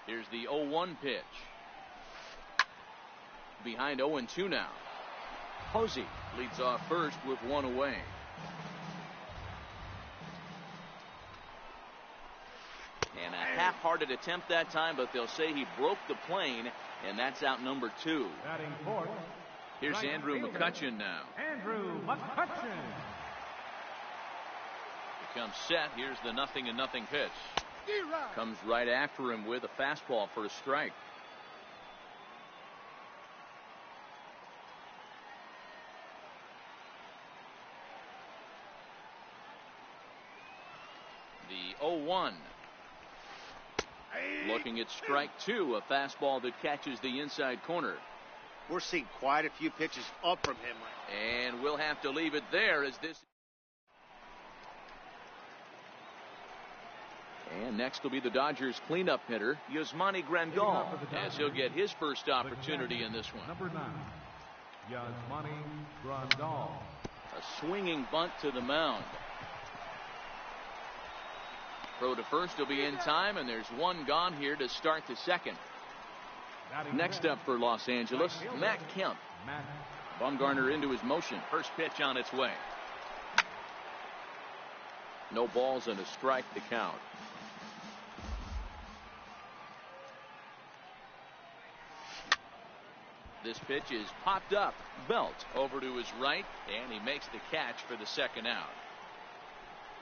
Here's the 0-1 pitch. Behind 0-2 now. Posey leads off first with one away. And a half-hearted attempt that time, but they'll say he broke the plane, and that's out number 2. Here's Andrew McCutchen now. Andrew McCutchen. Becomes set. Here's the 0-0 pitch. Comes right after him with a fastball for a strike. The 0-1. Looking at strike 2, a fastball that catches the inside corner. We're seeing quite a few pitches up from him. And we'll have to leave it there as this. And next will be the Dodgers cleanup hitter, Yasmani Grandal, as he'll get his first opportunity in this one. Number 9, Yasmani Grandal. A swinging bunt to the mound. Throw to first will be in time, and there's one gone here to start the second. Next up for Los Angeles, Matt Kemp. Bumgarner into his motion. First pitch on its way. No balls and a strike to count. This pitch is popped up. Belt over to his right, and he makes the catch for the second out.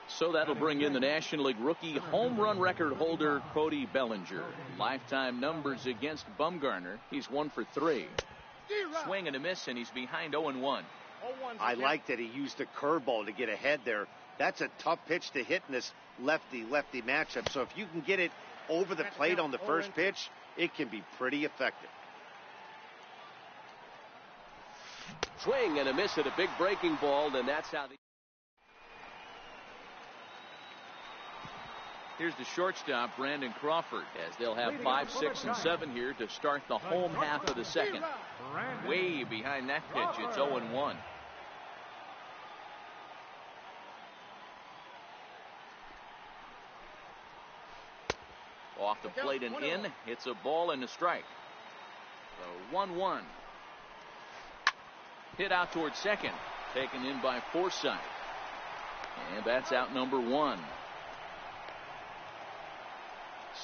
So that'll bring in the National League rookie home run record holder Cody Bellinger. Lifetime numbers against Bumgarner. He's 1 for 3. Swing and a miss, and he's behind 0-1. I like that he used the curveball to get ahead there. That's a tough pitch to hit in this lefty-lefty matchup. So if you can get it over the plate on the first pitch, it can be pretty effective. Swing and a miss at a big breaking ball, and that's how the. Here's the shortstop, Brandon Crawford, as they'll have 5, 6, and 7 here to start the home half of the second. Way behind that pitch, it's 0-1. Off the plate and in, it's a ball and a strike. So 1-1. Hit out towards second, taken in by Forsythe. And that's out number 1.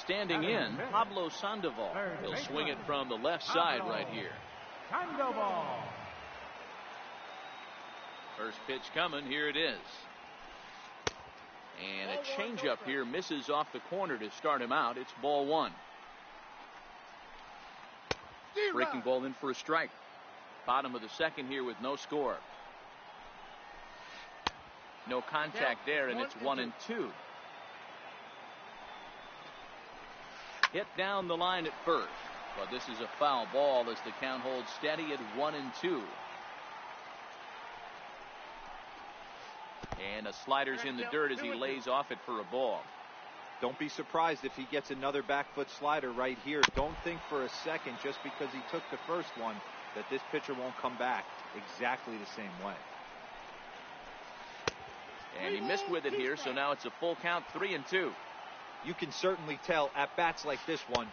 Standing in, Pablo Sandoval. He'll swing it from the left side right here. Sandoval. First pitch coming, here it is. And a changeup here misses off the corner to start him out. It's ball 1. Breaking ball in for a strike. Bottom of the second here with no score. No contact there, and it's 1-2. Hit down the line at first, but this is a foul ball as the count holds steady at 1-2. And a slider's in the dirt as he lays off it for a ball. Don't be surprised if he gets another back foot slider right here. Don't think for a second, just because he took the first one, that this pitcher won't come back exactly the same way. And he missed with it here, so now it's a full count, 3-2. You can certainly tell at bats like this one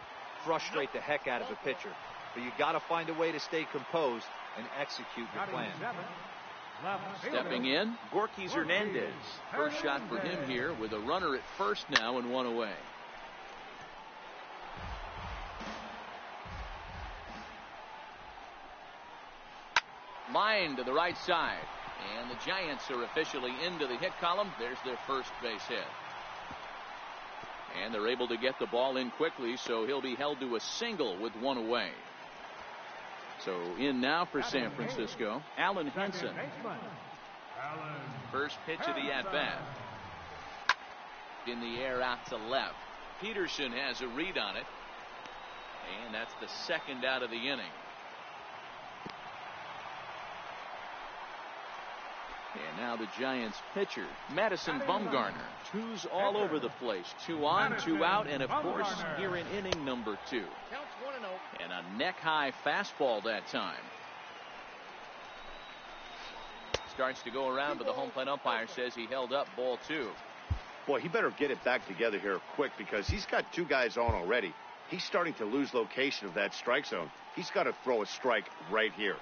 frustrate the heck out of a pitcher. But you got to find a way to stay composed and execute your plan. Stepping in, Gorky Hernandez. First shot for him here with a runner at first now and 1 away. Line to the right side. And the Giants are officially into the hit column. There's their first base hit. And they're able to get the ball in quickly, so he'll be held to a single with 1 away. So in now for San Francisco, Alan Henson. First pitch of the at-bat. In the air out to left. Peterson has a read on it. And that's the second out of the inning. And now the Giants pitcher, Madison Bumgarner. 2s all over the place. 2 on, 2 out, and of course here in inning number 2. And a neck-high fastball that time. Starts to go around, but the home plate umpire says he held up ball 2. Boy, he better get it back together here quick because he's got 2 guys on already. He's starting to lose location of that strike zone. He's got to throw a strike right here.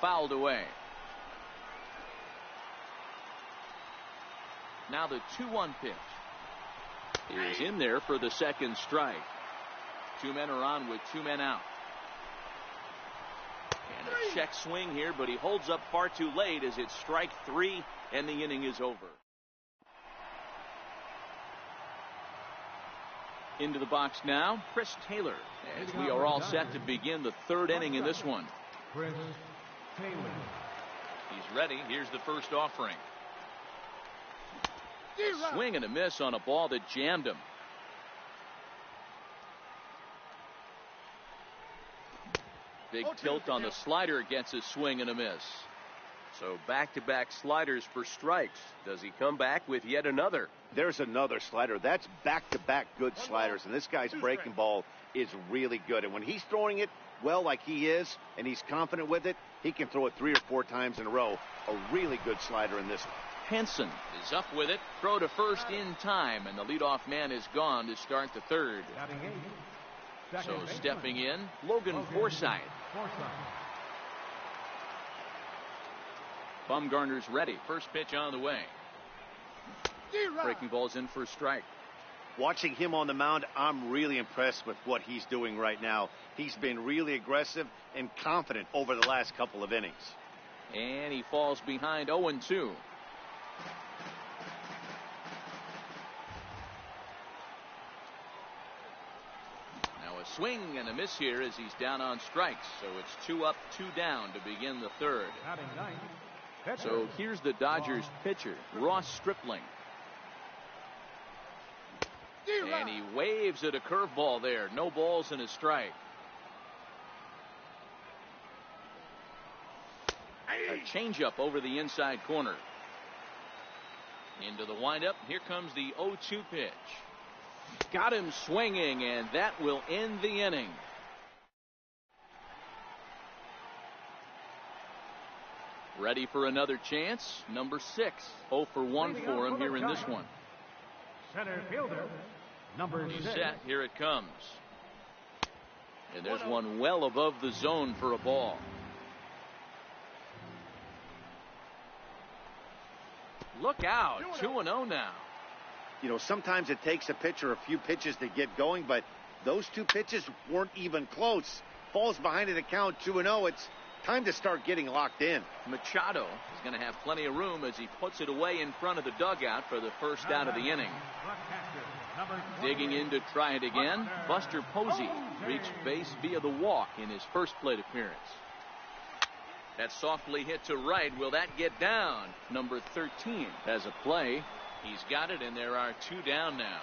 Fouled away. Now the 2-1 pitch. Is in there for the second strike. 2 men are on with 2 men out. And a check swing here, but he holds up far too late as it's strike 3 and the inning is over. Into the box now, Chris Taylor, as we are all set to begin the 3rd inning in this one. Chris Taylor. He's ready. Here's the first offering. A swing and a miss on a ball that jammed him. Big tilt on the slider gets a swing and a miss. So back-to-back sliders for strikes. Does he come back with yet another? There's another slider. That's back-to-back good sliders, and this guy's breaking ball is really good. And when he's throwing it well like he is, and he's confident with it, he can throw it 3 or 4 times in a row. A really good slider in this one. Henson is up with it. Throw to first in time, and the leadoff man is gone to start the 3rd. So stepping in, Logan Forsythe. Bumgarner's ready. First pitch on the way. Breaking ball's in for a strike. Watching him on the mound, I'm really impressed with what he's doing right now. He's been really aggressive and confident over the last couple of innings. And he falls behind 0-2. Now a swing and a miss here as he's down on strikes. So it's 2 up, 2 down to begin the 3rd. So here's the Dodgers pitcher, Ross Stripling. And he waves at a curveball there. No balls and a strike. A changeup over the inside corner. Into the windup. Here comes the 0-2 pitch. Got him swinging, and that will end the inning. Ready for another chance. Number 6. 0 for 1 for him here in this one. Center fielder, number 6. Set. Here it comes. And there's one well above the zone for a ball. Look out. 2-0 now. You know, sometimes it takes a pitcher a few pitches to get going, but those 2 pitches weren't even close. Falls behind in the count, 2-0. It's time to start getting locked in. Machado is going to have plenty of room as he puts it away in front of the dugout for the first out of the inning. Digging in to try it again, Buster Posey reached base via the walk in his first plate appearance. That softly hit to right. Will that get down? Number 13 has a play. He's got it, and there are 2 down now.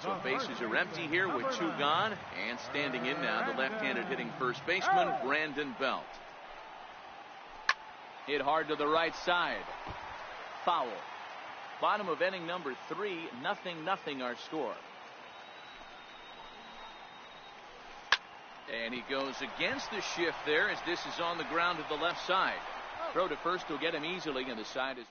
So bases are empty here with 2 gone. And standing in now, the left-handed hitting first baseman, Brandon Belt. Hit hard to the right side. Foul. Bottom of inning number 3, 0-0 our score. And he goes against the shift there as this is on the ground to the left side. Throw to first will get him easily, and the side is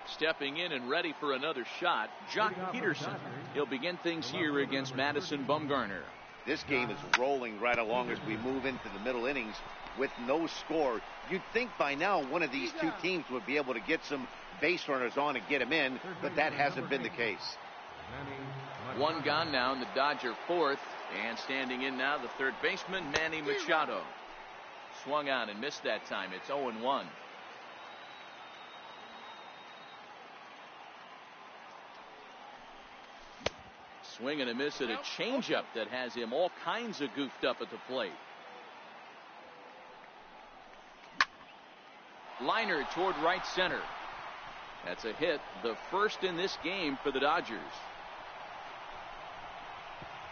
stepping in and ready for another shot. Jock Peterson. He'll begin things here against Madison Bumgarner. This game is rolling right along as we move into the middle innings with no score. You'd think by now one of these 2 teams would be able to get some base runners on and get them in, but that hasn't been the case. 1 gone now in the Dodger 4th, and standing in now the third baseman, Manny Machado. Swung on and missed that time. It's 0-1. Swing and a miss at a changeup that has him all kinds of goofed up at the plate. Liner toward right center. That's a hit, the first in this game for the Dodgers.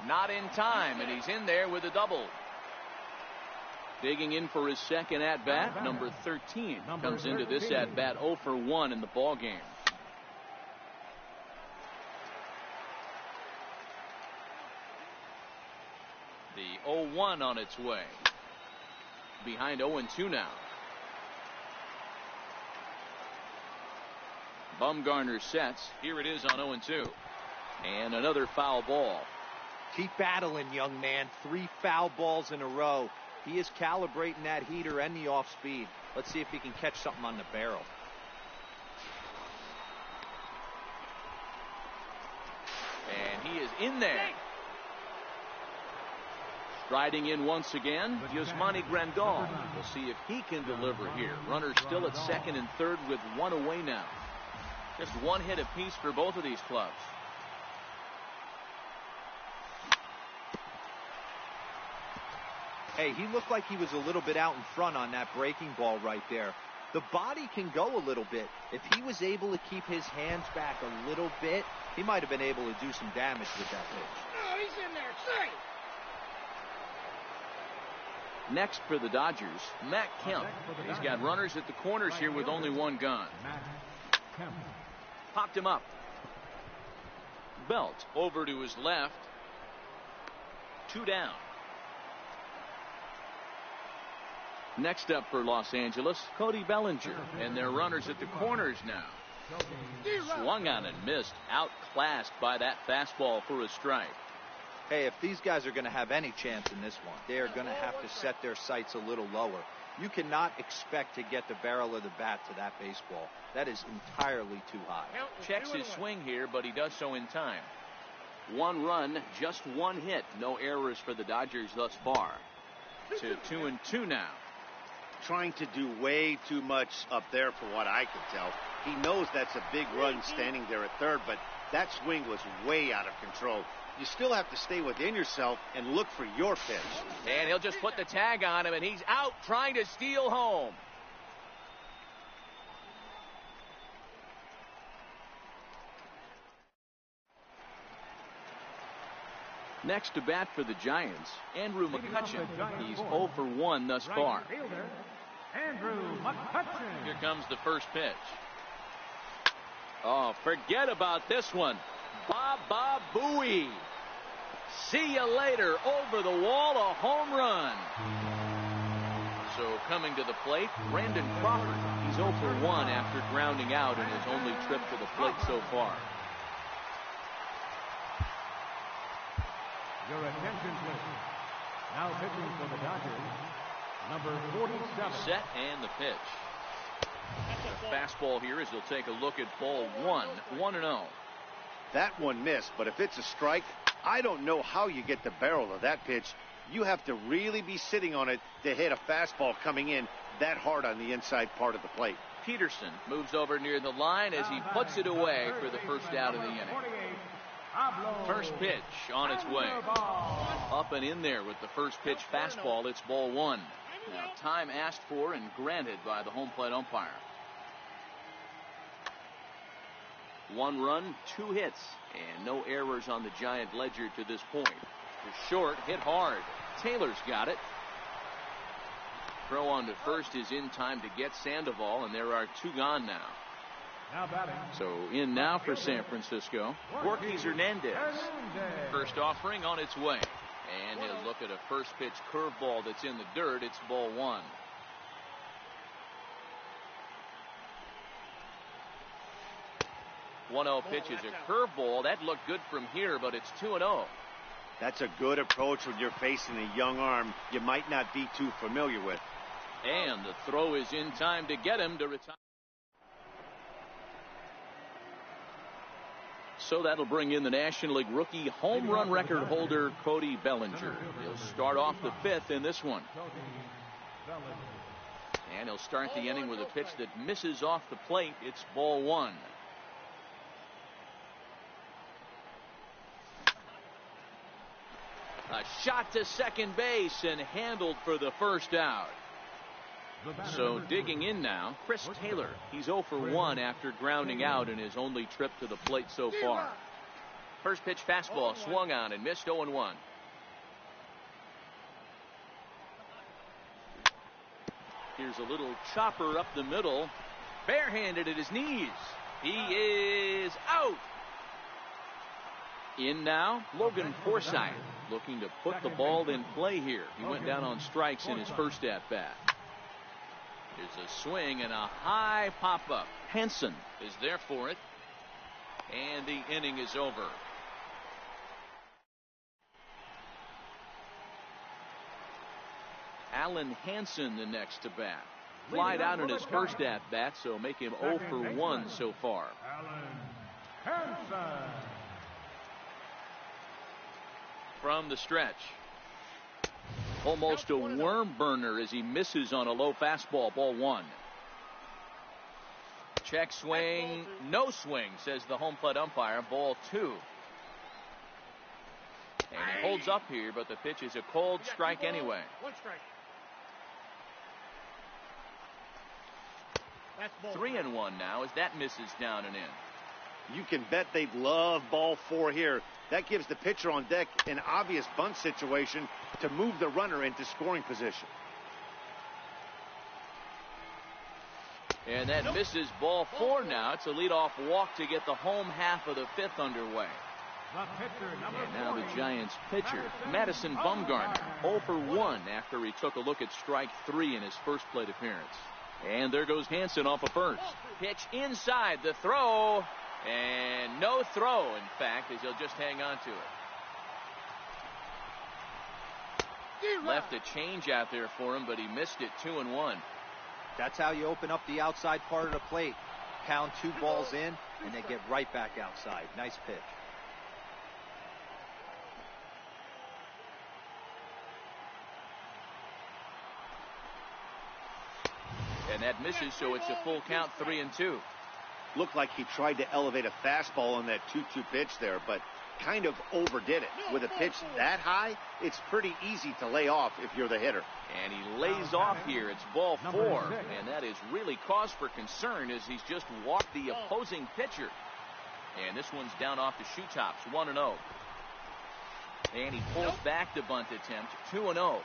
Not in time, and he's in there with a double. Digging in for his second at-bat, number 13 comes into this at-bat 0 for 1 in the ball game. The 0-1 on its way. Behind 0-2 now. Bumgarner sets. Here it is on 0-2. And another foul ball. Keep battling, young man. 3 foul balls in a row. He is calibrating that heater and the off speed. Let's see if he can catch something on the barrel. And he is in there. Striding in once again, Yasmani Grandal. We'll see if he can deliver here. Runners still at second and third with 1 away now. Just 1 hit apiece for both of these clubs. Hey, he looked like he was a little bit out in front on that breaking ball right there. The body can go a little bit. If he was able to keep his hands back a little bit, he might have been able to do some damage with that pitch. Oh, he's in there. Safe. Next for the Dodgers, Matt Kemp. He's got runners at the corners here with only 1 gun. Popped him up. Belt over to his left. 2 down. Next up for Los Angeles, Cody Bellinger. And their runners at the corners now. Swung on and missed. Outclassed by that fastball for a strike. Hey, if these guys are going to have any chance in this one, they are going to have to set their sights a little lower. You cannot expect to get the barrel of the bat to that baseball. That is entirely too high. Checks his swing here, but he does so in time. 1 run, just 1 hit. No errors for the Dodgers thus far. To 2-2 now. Trying to do way too much up there for what I can tell. He knows that's a big run standing there at third, but that swing was way out of control. You still have to stay within yourself and look for your pitch. And he'll just put the tag on him, and he's out trying to steal home. Next to bat for the Giants, Andrew McCutchen. He's 0 for 1 thus far. Andrew McCutchen. Here comes the first pitch. Oh, forget about this one. Baba Booey. See you later. Over the wall, a home run. So coming to the plate, Brandon Crawford. He's 0 for 1 after grounding out in his only trip to the plate so far. Your attention, please. Now pitching for the Dodgers, number 47. Set and the pitch. The fastball here as he'll take a look at ball 1, 1-0. That one missed, but if it's a strike, I don't know how you get the barrel of that pitch. You have to really be sitting on it to hit a fastball coming in that hard on the inside part of the plate. Peterson moves over near the line as he puts it away for the first out of the inning. First pitch on its way. Up and in there with the first pitch fastball. It's ball 1. Now time asked for and granted by the home plate umpire. 1 run, 2 hits, and no errors on the Giant ledger to this point. The short hit hard. Taylor's got it. Throw on to first is in time to get Sandoval, and there are 2 gone now. So in now for San Francisco, Gorky Hernandez. First offering on its way. And he'll look at a first pitch curveball that's in the dirt. It's ball 1. One-0 pitch is a curveball. That looked good from here, but it's 2-0. That's a good approach when you're facing a young arm you might not be too familiar with. And the throw is in time to get him to retire. So that'll bring in the National League rookie home run record holder Cody Bellinger. He'll start off the 5th in this one. And he'll start the inning with a pitch that misses off the plate. It's ball 1. A shot to second base and handled for the first out. So digging in now, Chris Taylor. He's 0 for 1 after grounding out in his only trip to the plate so far. First pitch fastball swung on and missed. 0-1. Here's a little chopper up the middle. Barehanded at his knees. He is out. In now, Logan Forsythe looking to put the ball in play here. He went down on strikes in his first at-bat. Here's a swing and a high pop-up. Hansen is there for it. And the inning is over. Alan Hansen the next to bat. Flied out in his first at-bat, so make him 0 for 1 so far. Alan Hansen. From the stretch. Almost a worm burner as he misses on a low fastball. Ball 1. Check swing. No swing, says the home plate umpire. Ball 2. And he holds up here, but the pitch is a cold strike anyway. 1 strike. 3-1 now as that misses down and in. You can bet they'd love ball 4 here. That gives the pitcher on deck an obvious bunt situation to move the runner into scoring position. And that misses. Ball 4 now. It's a leadoff walk to get the home half of the 5th underway. And now the Giants pitcher, Madison Bumgarner, 0 for 1 after he took a look at strike 3 in his first plate appearance. And there goes Hansen off of first. Pitch inside the throw. And no throw, in fact, as he'll just hang on to it. Left a change out there for him, but he missed it. 2-1. That's how you open up the outside part of the plate. Pound 2 balls in, and they get right back outside. Nice pitch. And that misses, so it's a full count, 3-2. Looked like he tried to elevate a fastball on that 2-2 pitch there, but kind of overdid it. With a pitch that high, it's pretty easy to lay off if you're the hitter. And he lays off here. It's ball 4, and that is really cause for concern as he's just walked the opposing pitcher. And this one's down off the shoe tops, 1-0. And he pulls back the bunt attempt, 2-0.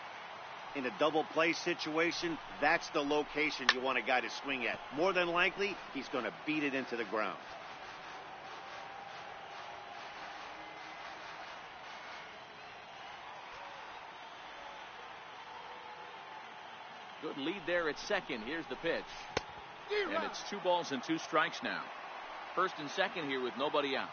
In a double play situation, that's the location you want a guy to swing at. More than likely, he's going to beat it into the ground. Good lead there at second. Here's the pitch. And it's 2 balls and 2 strikes now. First and second here with nobody out.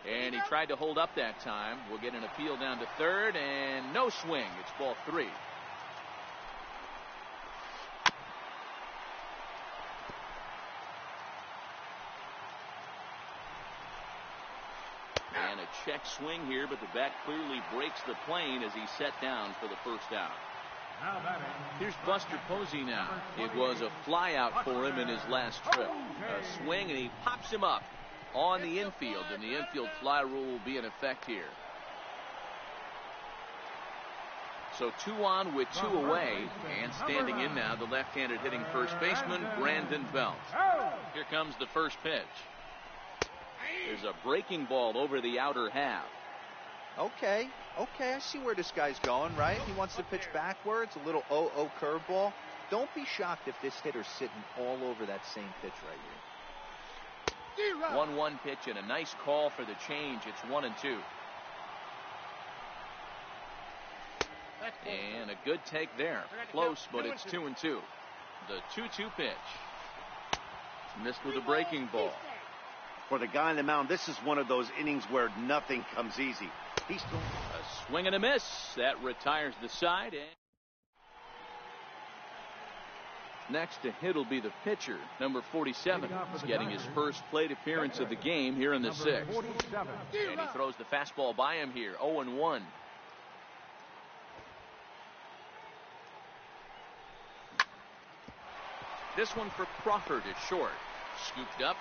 And he tried to hold up that time. We'll get an appeal down to third, and no swing. It's ball 3. And a check swing here, but the bat clearly breaks the plane as he's set down for the first out. Here's Buster Posey now. It was a fly out for him in his last trip. A swing, and he pops him up on the infield, and the infield fly rule will be in effect here. So 2 on with 2 away, and standing in now the left-handed hitting first baseman Brandon Belt. Here comes the first pitch. There's a breaking ball over the outer half. Okay, I see where this guy's going, right? He wants to pitch backwards, a little 0-0 curveball. Don't be shocked if this hitter's sitting all over that same pitch right here. 1-1 pitch and a nice call for the change. It's 1-2. And a good take there. Close, but it's 2-2. The 2-2 pitch. Missed with a breaking ball. For the guy on the mound, this is one of those innings where nothing comes easy. He's throwing a swing and a miss. That retires the side. And next to hit will be the pitcher, number 47. He's getting his first plate appearance of the game here in the 6th. And he throws the fastball by him here, 0-1. This one for Crawford is short. Scooped up.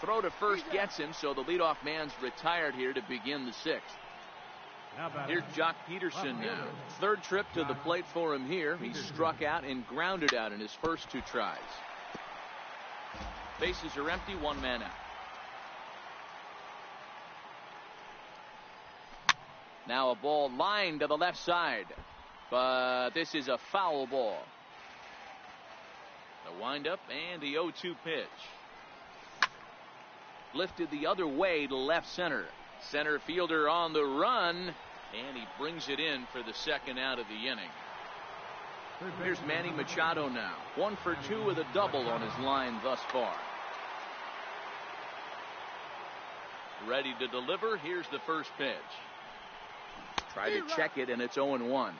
Throw to first gets him, so the leadoff man's retired here to begin the 6th. Here's Jock Peterson now. Third trip to the plate for him here. He struck out and grounded out in his first 2 tries. Bases are empty, 1 man out. Now a ball lined to the left side, but this is a foul ball. The windup and the 0-2 pitch. Lifted the other way to left center. Center fielder on the run. And he brings it in for the second out of the inning. Here's Manny Machado now. 1 for 2 with a double on his line thus far. Ready to deliver. Here's the first pitch. Tried to check it, and it's 0-1.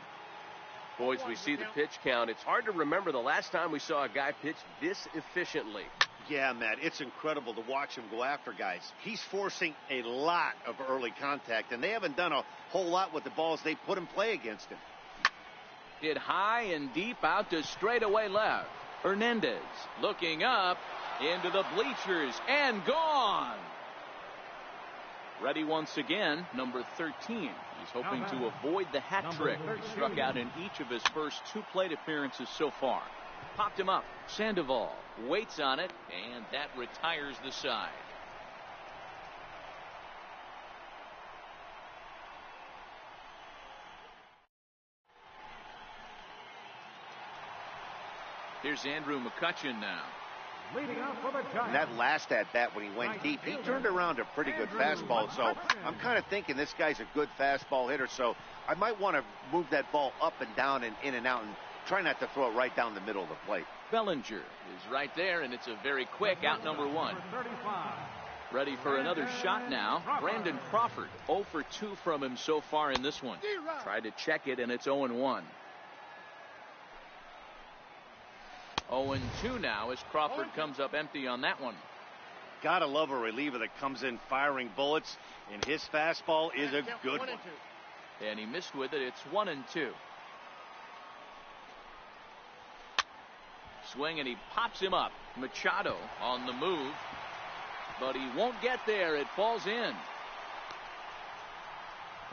Boys, we see the pitch count. It's hard to remember the last time we saw a guy pitch this efficiently. Yeah, Matt, it's incredible to watch him go after guys. He's forcing a lot of early contact, and they haven't done a whole lot with the balls they put in play against him. Hit high and deep out to straightaway left. Hernandez looking up into the bleachers and gone. Ready once again, number 13. He's hoping to avoid the hat trick. He struck out in each of his first 2 plate appearances so far. Popped him up. Sandoval waits on it, and that retires the side. Here's Andrew McCutchen now. Leading up for the Giants. And that last at bat when he went deep, he turned around a pretty good fastball. So I'm kind of thinking this guy's a good fastball hitter. So I might want to move that ball up and down and in and out and try not to throw it right down the middle of the plate. Bellinger is right there, and it's a very quick out number 1. Ready for another shot now. Brandon Crawford 0 for 2 from him so far in this one. Tried to check it, and it's 0-1. 0-2 now as Crawford comes up empty on that one. Gotta love a reliever that comes in firing bullets, and his fastball is a good one. And he missed with it. It's 1-2. Swing, and he pops him up. Machado on the move, but he won't get there. It falls in.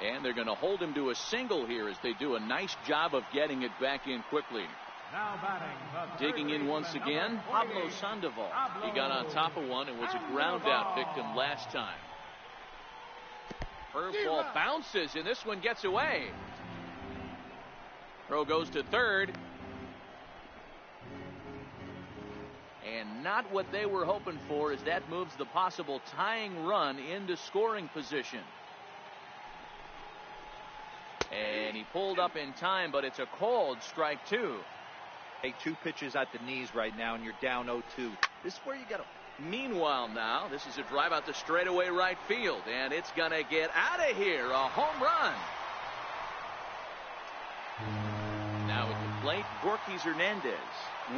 And they're going to hold him to a single here as they do a nice job of getting it back in quickly. Now batting, digging in once again, Pablo Sandoval. He got on top of one and was a ground out victim last time. Curveball bounces, and this one gets away. Throw goes to third. And not what they were hoping for, as that moves the possible tying run into scoring position. And he pulled up in time, but it's a called strike 2. Hey, 2 pitches at the knees right now, and you're down 0-2. This is where you got to. Meanwhile now, this is a drive out to straightaway right field, and it's going to get out of here. A home run. Now at the plate, Borges Hernandez.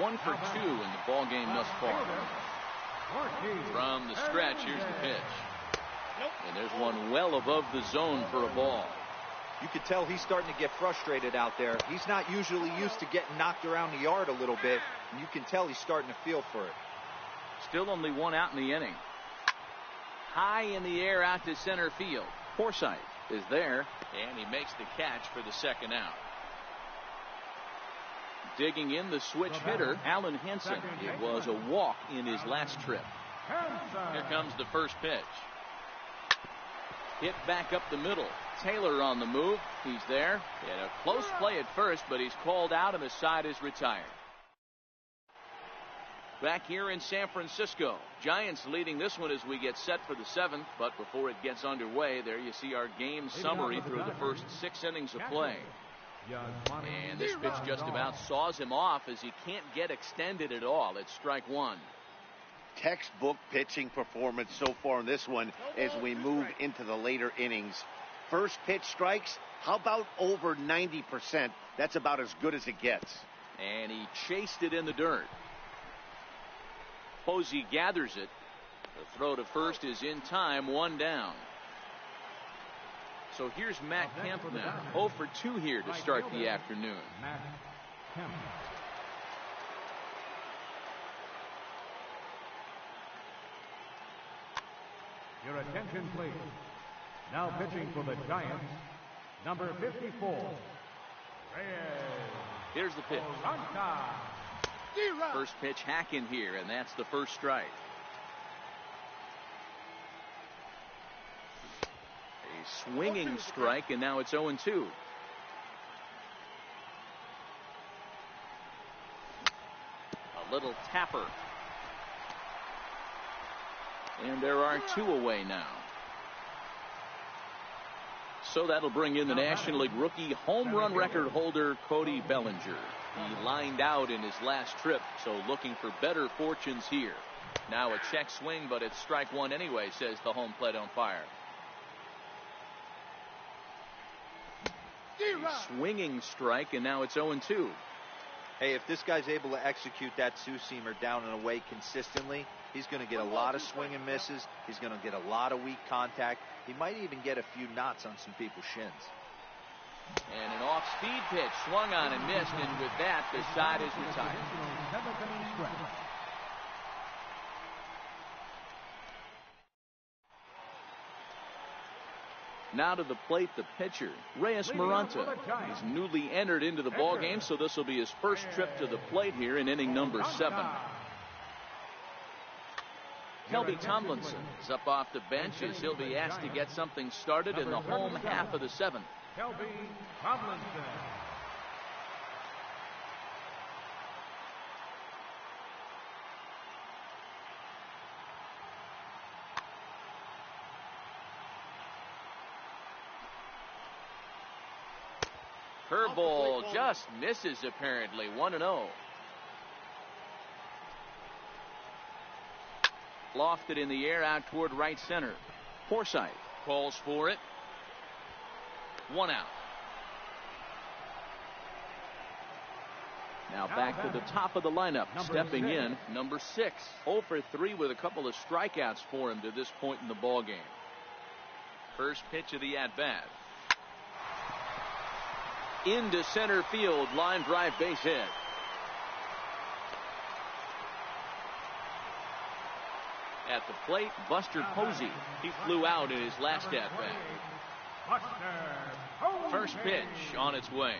1 for 2 in the ball game thus far. From the stretch, here's the pitch. And there's one well above the zone for a ball. You could tell he's starting to get frustrated out there. He's not usually used to getting knocked around the yard a little bit, and you can tell he's starting to feel for it. Still only 1 out in the inning. High in the air out to center field. Forsythe is there, and he makes the catch for the second out. Digging in the switch hitter, Alan Henson. It was a walk in his last trip. Here comes the first pitch. Hit back up the middle. Taylor on the move. He's there. In a close play at first, but he's called out and the side is retired. Back here in San Francisco, Giants leading this one as we get set for the 7th. But before it gets underway, there you see our game summary through the first 6 innings of play. And this pitch just about saws him off as he can't get extended at all. It's strike 1. Textbook pitching performance so far in this one as we move into the later innings. First pitch strikes, how about over 90%? That's about as good as it gets. And he chased it in the dirt. Posey gathers it. The throw to first is in time, 1 down. So here's Matt Kemp now. 0 for 2 here to start the afternoon. Matt Kemp. Your attention, please. Now pitching for the Giants, number 54, Reyes. Here's the pitch. First pitch hack in here, and that's the first strike. A swinging strike, and now it's 0-2. A little tapper. And there are 2 away now. So that'll bring in the National League rookie home run record holder Cody Bellinger. He lined out in his last trip, so looking for better fortunes here. Now a check swing, but it's strike one anyway, says the home plate umpire. A swinging strike, and now it's 0-2. Hey, if this guy's able to execute that two-seamer down and away consistently, he's going to get a lot of swing and misses. He's going to get a lot of weak contact. He might even get a few knots on some people's shins. And an off-speed pitch swung on and missed, and with that, the side is retired. Now to the plate, the pitcher, Reyes Maranta. He's newly entered into the ballgame, so this will be his first trip to the plate here in inning number 7. Kelby Tomlinson is up off the bench as he'll be asked to get something started in the home half of the 7th. Kelby Tomlinson. Curveball just misses apparently. 1-0. Lofted in the air out toward right center. Forsythe calls for it. 1 out. Now back to the top of the lineup. Stepping in, number 6. 0 for 3 with a couple of strikeouts for him to this point in the ballgame. First pitch of the at-bat. Into center field, line drive, base hit. At the plate, Buster Posey. He flew out in his last at-bat. First pitch on its way.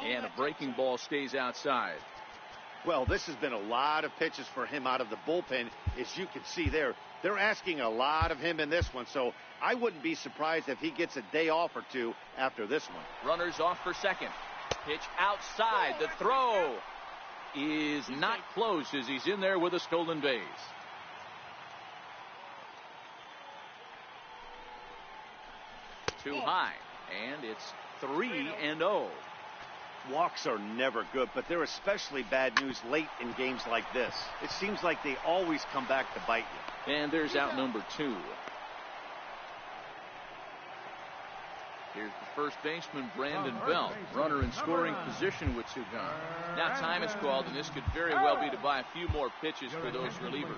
And a breaking ball stays outside. Well, this has been a lot of pitches for him out of the bullpen. As you can see there, they're asking a lot of him in this one, so I wouldn't be surprised if he gets a day off or two after this one. Runners off for second. Pitch outside. The throw is not close as he's in there with a stolen base. Too high, and it's 3-0. Walks are never good, but they're especially bad news late in games like this. It seems like they always come back to bite you. And there's out number 2. Here's the first baseman, Brandon Belt, runner in scoring position with 2 gone. Now time is called, and this could very well be to buy a few more pitches for those relievers.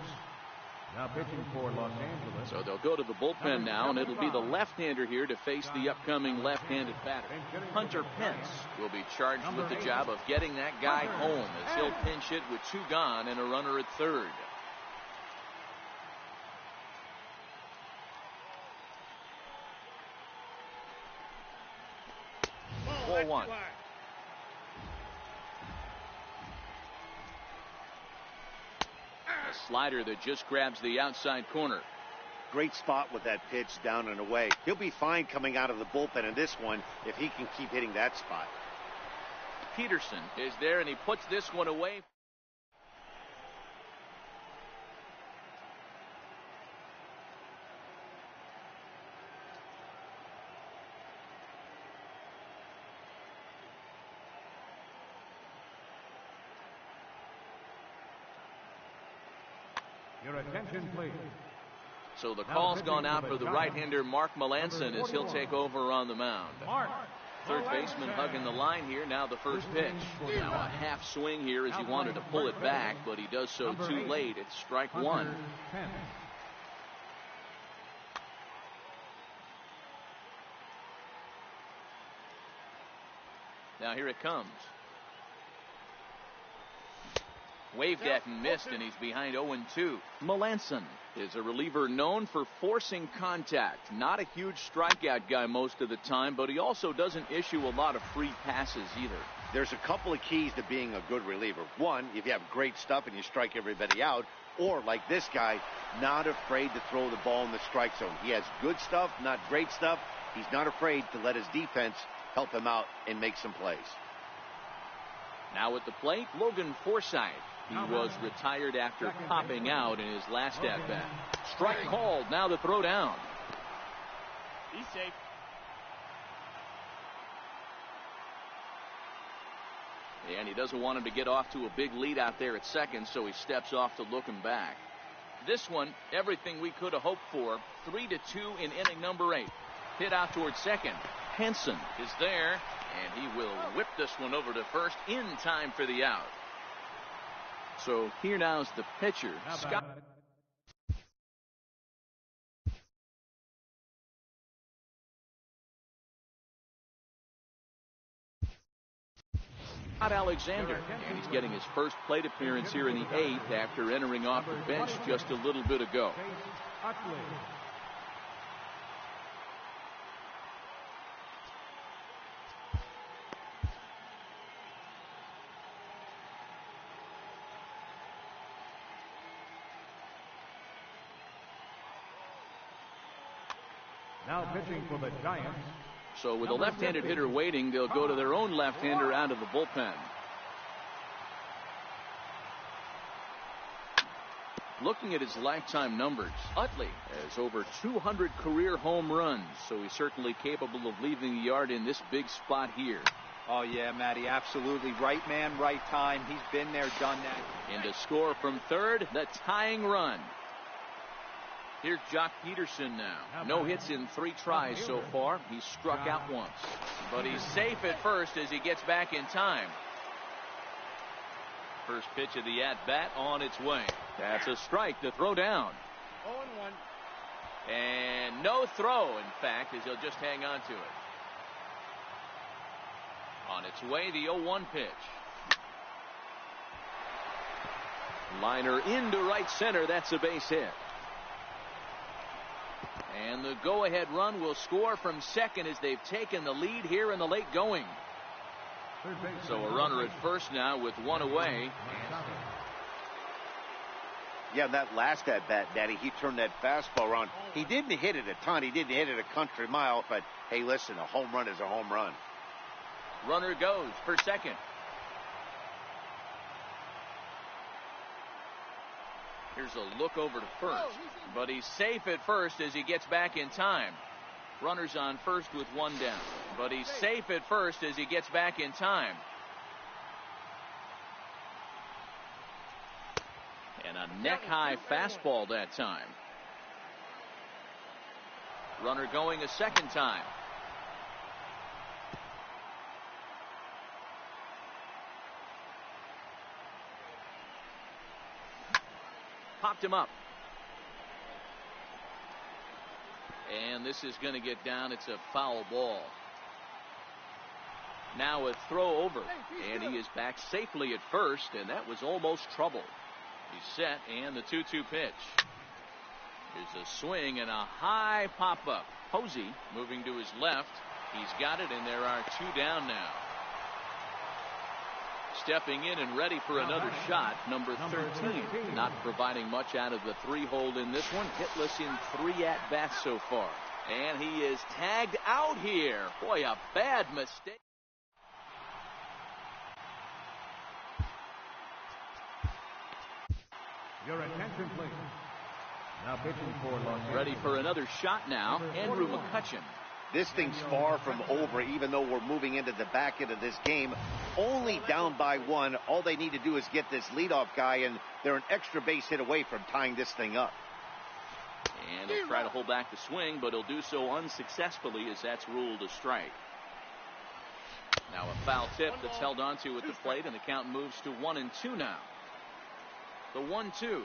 Now pitching for Los Angeles. So they'll go to the bullpen now, and it'll be the left-hander here to face the upcoming left-handed batter. Hunter Pence will be charged with the job of getting that guy home as he'll pinch hit with 2 gone and a runner at third. Ball 1. A slider that just grabs the outside corner. Great spot with that pitch down and away. He'll be fine coming out of the bullpen in this one if he can keep hitting that spot. Peterson is there, and he puts this one away. Your attention, please. So the call's gone out for the right-hander Mark Melanson as he'll take over on the mound. Third baseman hugging the line here. Now the first pitch. Now a half swing here as he wanted to pull it back, but he does so too late. It's strike 1. Now here it comes. Waved at and missed, and he's behind 0-2. Melanson is a reliever known for forcing contact. Not a huge strikeout guy most of the time, but he also doesn't issue a lot of free passes either. There's a couple of keys to being a good reliever. One, if you have great stuff and you strike everybody out, or like this guy, not afraid to throw the ball in the strike zone. He has good stuff, not great stuff. He's not afraid to let his defense help him out and make some plays. Now at the plate, Logan Forsythe. He was retired after popping out in his last at-bat. Strike called. Now the throw down. He's safe. And he doesn't want him to get off to a big lead out there at second, so he steps off to look him back. This one, everything we could have hoped for. 3-2 in inning number 8. Hit out towards second. Henson is there, and he will whip this one over to first in time for the out. So here now is the pitcher, Scott Alexander, and he's getting his first plate appearance here in the 8th after entering off the bench just a little bit ago. Now pitching for the Giants. So with a left-handed hitter waiting, they'll go to their own left-hander out of the bullpen. Looking at his lifetime numbers, Utley has over 200 career home runs, so he's certainly capable of leaving the yard in this big spot here. Oh, yeah, Matty, absolutely. Right man, right time. He's been there, done that. And to score from third, the tying run. Here's Jock Peterson now. No hits in 3 tries so far. He's struck out once. But he's safe at first as he gets back in time. First pitch of the at-bat on its way. That's a strike to throw down. 0-1. And no throw, in fact, as he'll just hang on to it. On its way, the 0-1 pitch. Liner into right center. That's a base hit. And the go-ahead run will score from second as they've taken the lead here in the late going. So a runner at first now with one away. Yeah, that last at-bat, Daddy, he turned that fastball around. He didn't hit it a ton. He didn't hit it a country mile. But, hey, listen, a home run is a home run. Runner goes for second. Here's a look over to first, but he's safe at first as he gets back in time. Runners on first with one down, but he's safe at first as he gets back in time. And a neck-high fastball that time. Runner going a second time. Popped him up. And this is going to get down. It's a foul ball. Now a throw over. And he is back safely at first, and that was almost trouble. He's set, and the 2-2 pitch. Here's a swing and a high pop-up. Posey moving to his left. He's got it, and there are 2 down now. Stepping in and ready for another shot, number 13. Not providing much out of the 3-hole in this one. Hitless in 3 at-bats so far. And he is tagged out here. Boy, a bad mistake. Your attention, please. Now pitching for Los Angeles. Ready for another shot now, Andrew McCutchen. This thing's far from over, even though we're moving into the back end of this game. Only down by 1. All they need to do is get this leadoff guy, and they're an extra base hit away from tying this thing up. And he'll try to hold back the swing, but he'll do so unsuccessfully as that's ruled a strike. Now a foul tip that's held onto at the plate, and the count moves to 1-2 now. The 1-2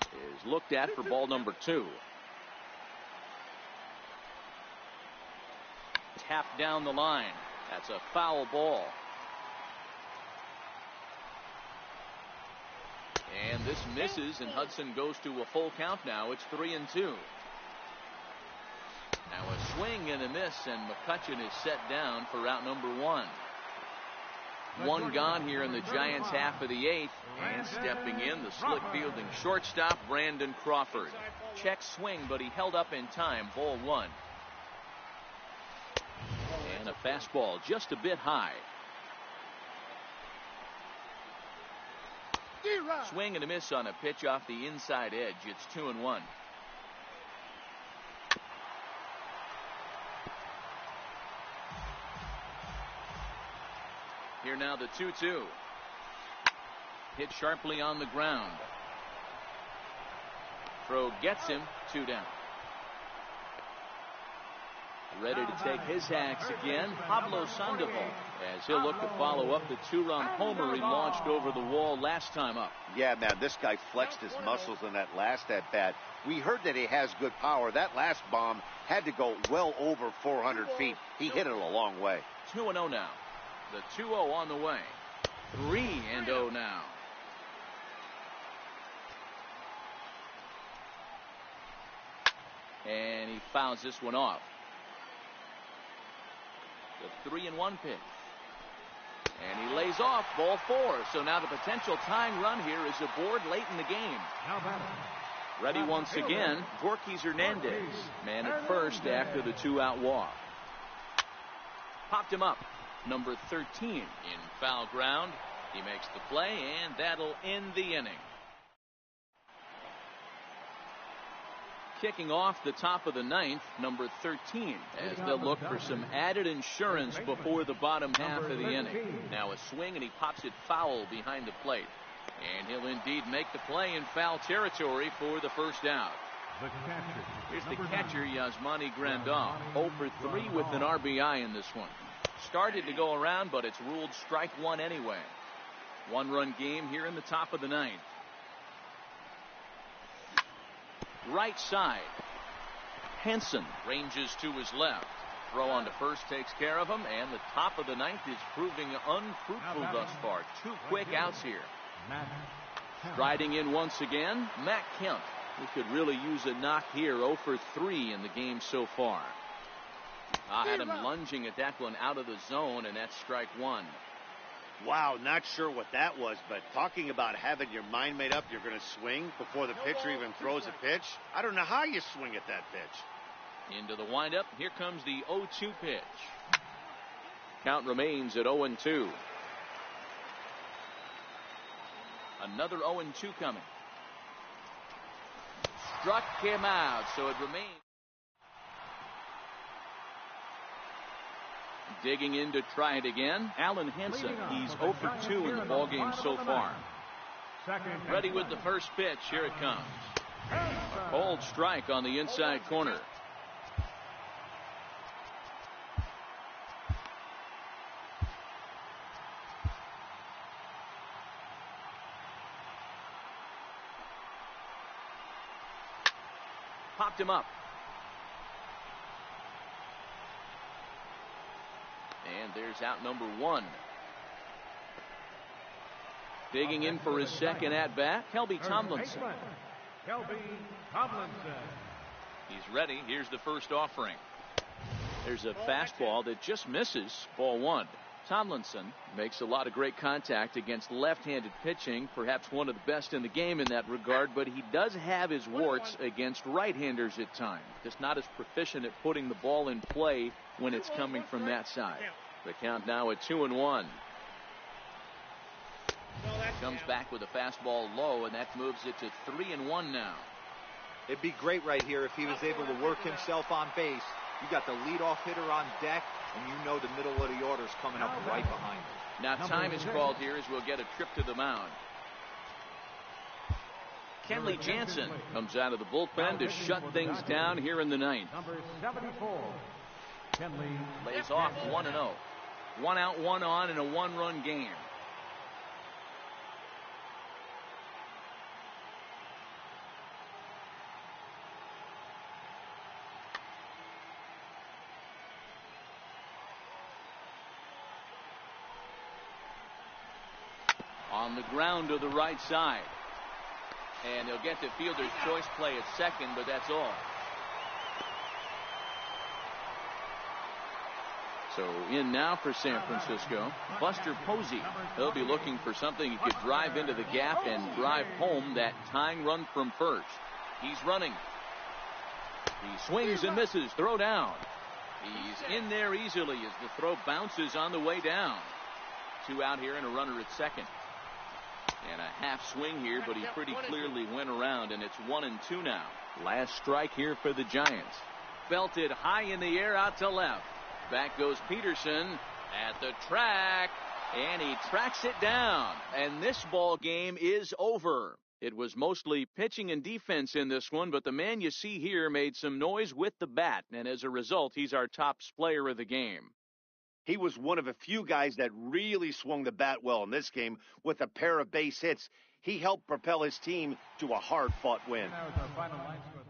is looked at for ball number 2. Tapped down the line. That's a foul ball. And this misses, and Hudson goes to a full count now. It's 3-2. Now a swing and a miss, and McCutchen is set down for out number 1. 1 gone here in the Giants' half of the 8th. And stepping in, the slick fielding shortstop, Brandon Crawford. Check swing, but he held up in time. Ball 1. And a fastball just a bit high. Swing and a miss on a pitch off the inside edge. It's 2-1. Here here now, the 2-2. Hit sharply on the ground. Throw gets him, 2 down. Ready to take his hacks again, Pablo Sandoval, as he'll look to follow up the 2-run homer he launched over the wall last time up. Yeah, man, this guy flexed his muscles in that last at-bat. We heard that he has good power. That last bomb had to go well over 400 feet. He hit it a long way. 2-0 now. The 2-0 on the way. 3-0 now. And he fouls this one off. The 3-1 pitch. And he lays off, ball 4. So now the potential tying run here is aboard late in the game. Ready once again, Gorky Hernandez. Man at first after the 2-out walk. Popped him up. Number 13 in foul ground. He makes the play, and that'll end the inning. Kicking off the top of the 9th, number 13, as they'll look for some added insurance before the bottom half of the inning. Now a swing, and he pops it foul behind the plate. And he'll indeed make the play in foul territory for the first out. Here's the catcher, Yasmani Grandal. 0 for 3 with an RBI in this one. Started to go around, but it's ruled strike 1 anyway. 1-run game here in the top of the 9th. Right side. Henson ranges to his left. Throw on to first takes care of him, and the top of the 9th is proving unfruitful thus far. 2 quick outs here. Striding in once again, Matt Kemp, who could really use a knock here. 0 for 3 in the game so far. I had him lunging at that one out of the zone, and that's strike 1. Wow, not sure what that was, but talking about having your mind made up you're going to swing before the pitcher even throws a pitch. I don't know how you swing at that pitch. Into the windup. Here comes the 0-2 pitch. Count remains at 0-2. Another 0-2 coming. Struck him out, so it remains. Digging in to try it again, Alan Henson. He's 0 for 2 in the ballgame so far. Ready with the first pitch. Here it comes. A cold strike on the inside corner. Popped him up. And there's out number 1. Digging in for his second at-bat, Kelby Tomlinson. He's ready. Here's the first offering. There's a fastball that just misses. Ball 1. Tomlinson makes a lot of great contact against left-handed pitching, perhaps one of the best in the game in that regard, but he does have his warts against right-handers at times. Just not as proficient at putting the ball in play when it's coming from that side. The count now at 2-1. Comes back with a fastball low, and that moves it to 3-1 now. It'd be great right here if he was able to work himself on base. You got the leadoff hitter on deck, and you know the middle of the order's coming up right behind him. Now time is called here as we'll get a trip to the mound. Kenley Jansen comes out of the bullpen to shut things down here in the 9th. Number 74, Kenley. Lays off 1-0. 1 out, 1 on in a 1-run game. On the ground to the right side. And they'll get the fielder's choice play at second, but that's all. So in now for San Francisco, Buster Posey. He'll be looking for something he could drive into the gap and drive home that tying run from first. He's running. He swings and misses. Throw down. He's in there easily as the throw bounces on the way down. 2 out here and a runner at second. And a half swing here, but he pretty clearly went around, and it's 1-2 now. Last strike here for the Giants. Belted high in the air out to left. Back goes Peterson at the track, And he tracks it down. And this ball game is over. It was mostly pitching and defense in this one, but the man you see here made some noise with the bat. And as a result, he's our top player of the game. He was one of a few guys that really swung the bat well in this game with a pair of base hits. He helped propel his team to a hard-fought win. That was our final line score.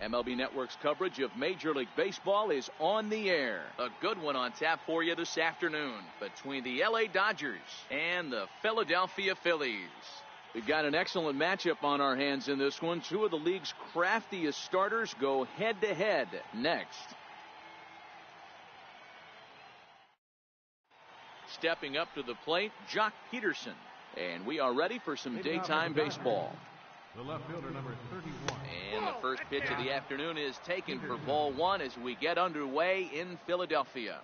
MLB Network's coverage of Major League Baseball is on the air. A good one on tap for you this afternoon between the LA Dodgers and the Philadelphia Phillies. We've got an excellent matchup on our hands in this one. Two of the league's craftiest starters go head-to-head next. Stepping up to the plate, Jock Peterson. And we are ready for some daytime baseball. The left fielder, number 31. And the first pitch of the afternoon is taken for ball one as we get underway in Philadelphia.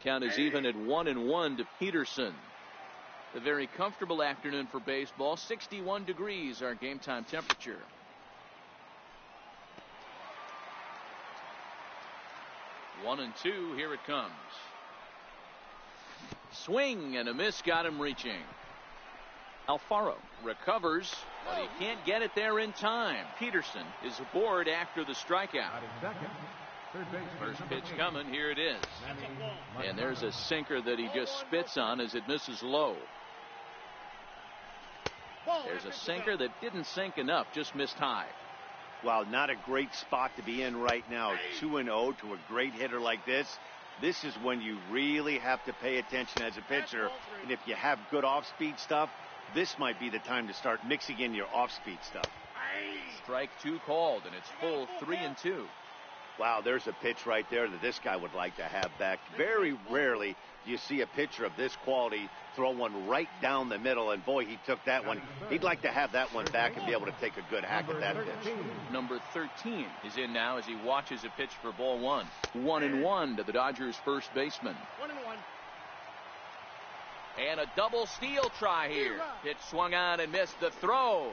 Count is even at 1-1 to Peterson. A very comfortable afternoon for baseball. 61 degrees our game time temperature. One and two, here it comes. Swing and a miss, got him reaching. Alfaro recovers, but he can't get it there in time. Peterson is aboard after the strikeout. First pitch coming, here it is. And there's a sinker that he just spits on as it misses low. There's a sinker that didn't sink enough, just missed high. Well, not a great spot to be in right now. 2-0 to a great hitter like this. This is when you really have to pay attention as a pitcher. And if you have good off-speed stuff, this might be the time to start mixing in your off-speed stuff. Strike two called, and it's full 3-2. Wow, there's a pitch right there that this guy would like to have back. Very rarely do you see a pitcher of this quality throw one right down the middle, and boy, he took that one. He'd like to have that one back and be able to take a good hack at that pitch. Number 13 is in now as he watches a pitch for ball one. 1-1 to the Dodgers' first baseman. 1-1. And a double steal try here. Pitch swung on and missed. The throw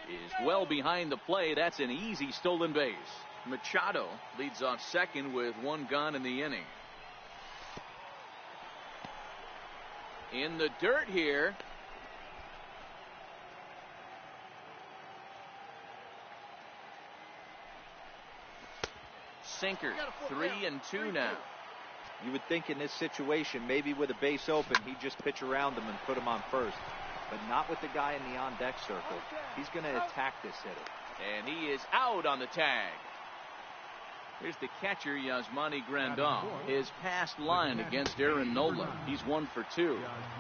is well behind the play. That's an easy stolen base. Machado leads off second with one gone in the inning. In the dirt here. Sinker, 3-2 now. You would think in this situation, maybe with a base open, he'd just pitch around him and put him on first. But not with the guy in the on-deck circle. He's going to attack this hitter. And he is out on the tag. Here's the catcher, Yasmani Grandal. His past line against Aaron Nola. He's 1 for 2.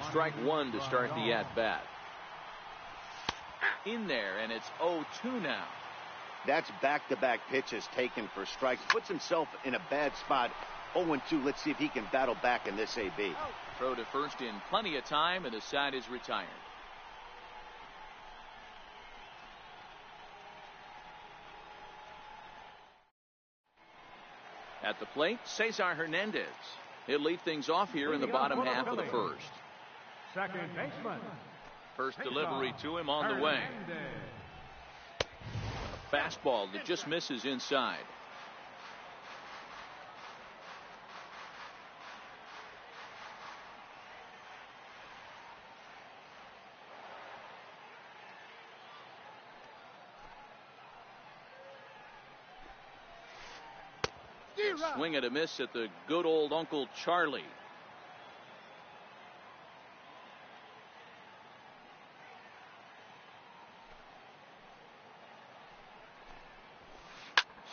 Strike one to start the at-bat. In there, and it's 0-2 now. That's back-to-back pitches taken for strikes. Puts himself in a bad spot. 0-2. Let's see if he can battle back in this AB. Throw to first in plenty of time, and the side is retired. At the plate, Cesar Hernandez. He'll lead things off here in the bottom half of the first. Second baseman. First delivery to him on the way. A fastball that just misses inside. Swing and a miss at the good old Uncle Charlie.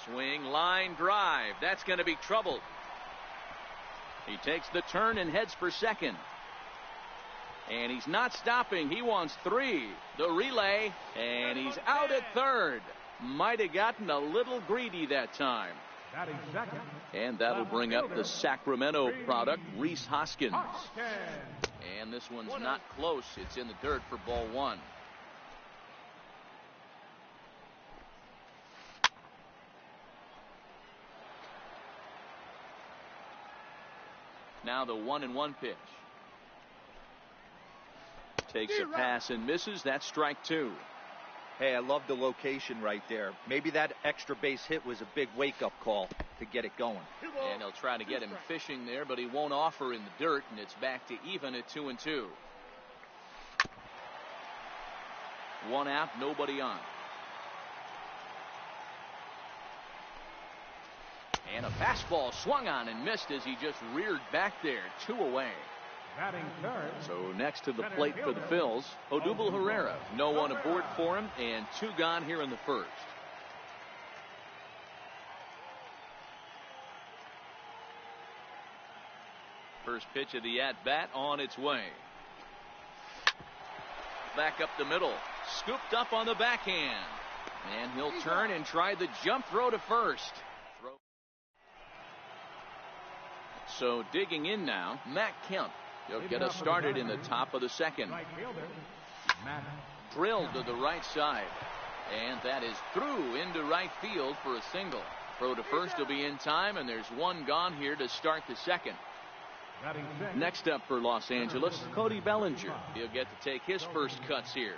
Swing, line drive. That's going to be trouble. He takes the turn and heads for second. And he's not stopping. He wants 3. The relay, and he's out at third. Might have gotten a little greedy that time. And that'll bring up the Sacramento product, Rhys Hoskins. And this one's not close. It's in the dirt for ball one. Now the 1-1 pitch. Takes a pass and misses. That's strike two. Hey, I love the location right there. Maybe that extra base hit was a big wake-up call to get it going. And he'll try to get him fishing there, but he won't offer in the dirt, and it's back to even at 2-2. One out, nobody on. And a fastball swung on and missed as he just reared back there. 2 away. So next to the plate for the Phils, Odubel Herrera. No one aboard for him, and 2 gone here in the first. First pitch of the at-bat on its way. Back up the middle. Scooped up on the backhand. And he'll turn and try the jump throw to first. So digging in now, Matt Kemp. He'll get us started in the top of the second. Drilled to the right side. And that is through into right field for a single. Throw to first will be in time, and there's one gone here to start the second. Next up for Los Angeles, Cody Bellinger. He'll get to take his first cuts here.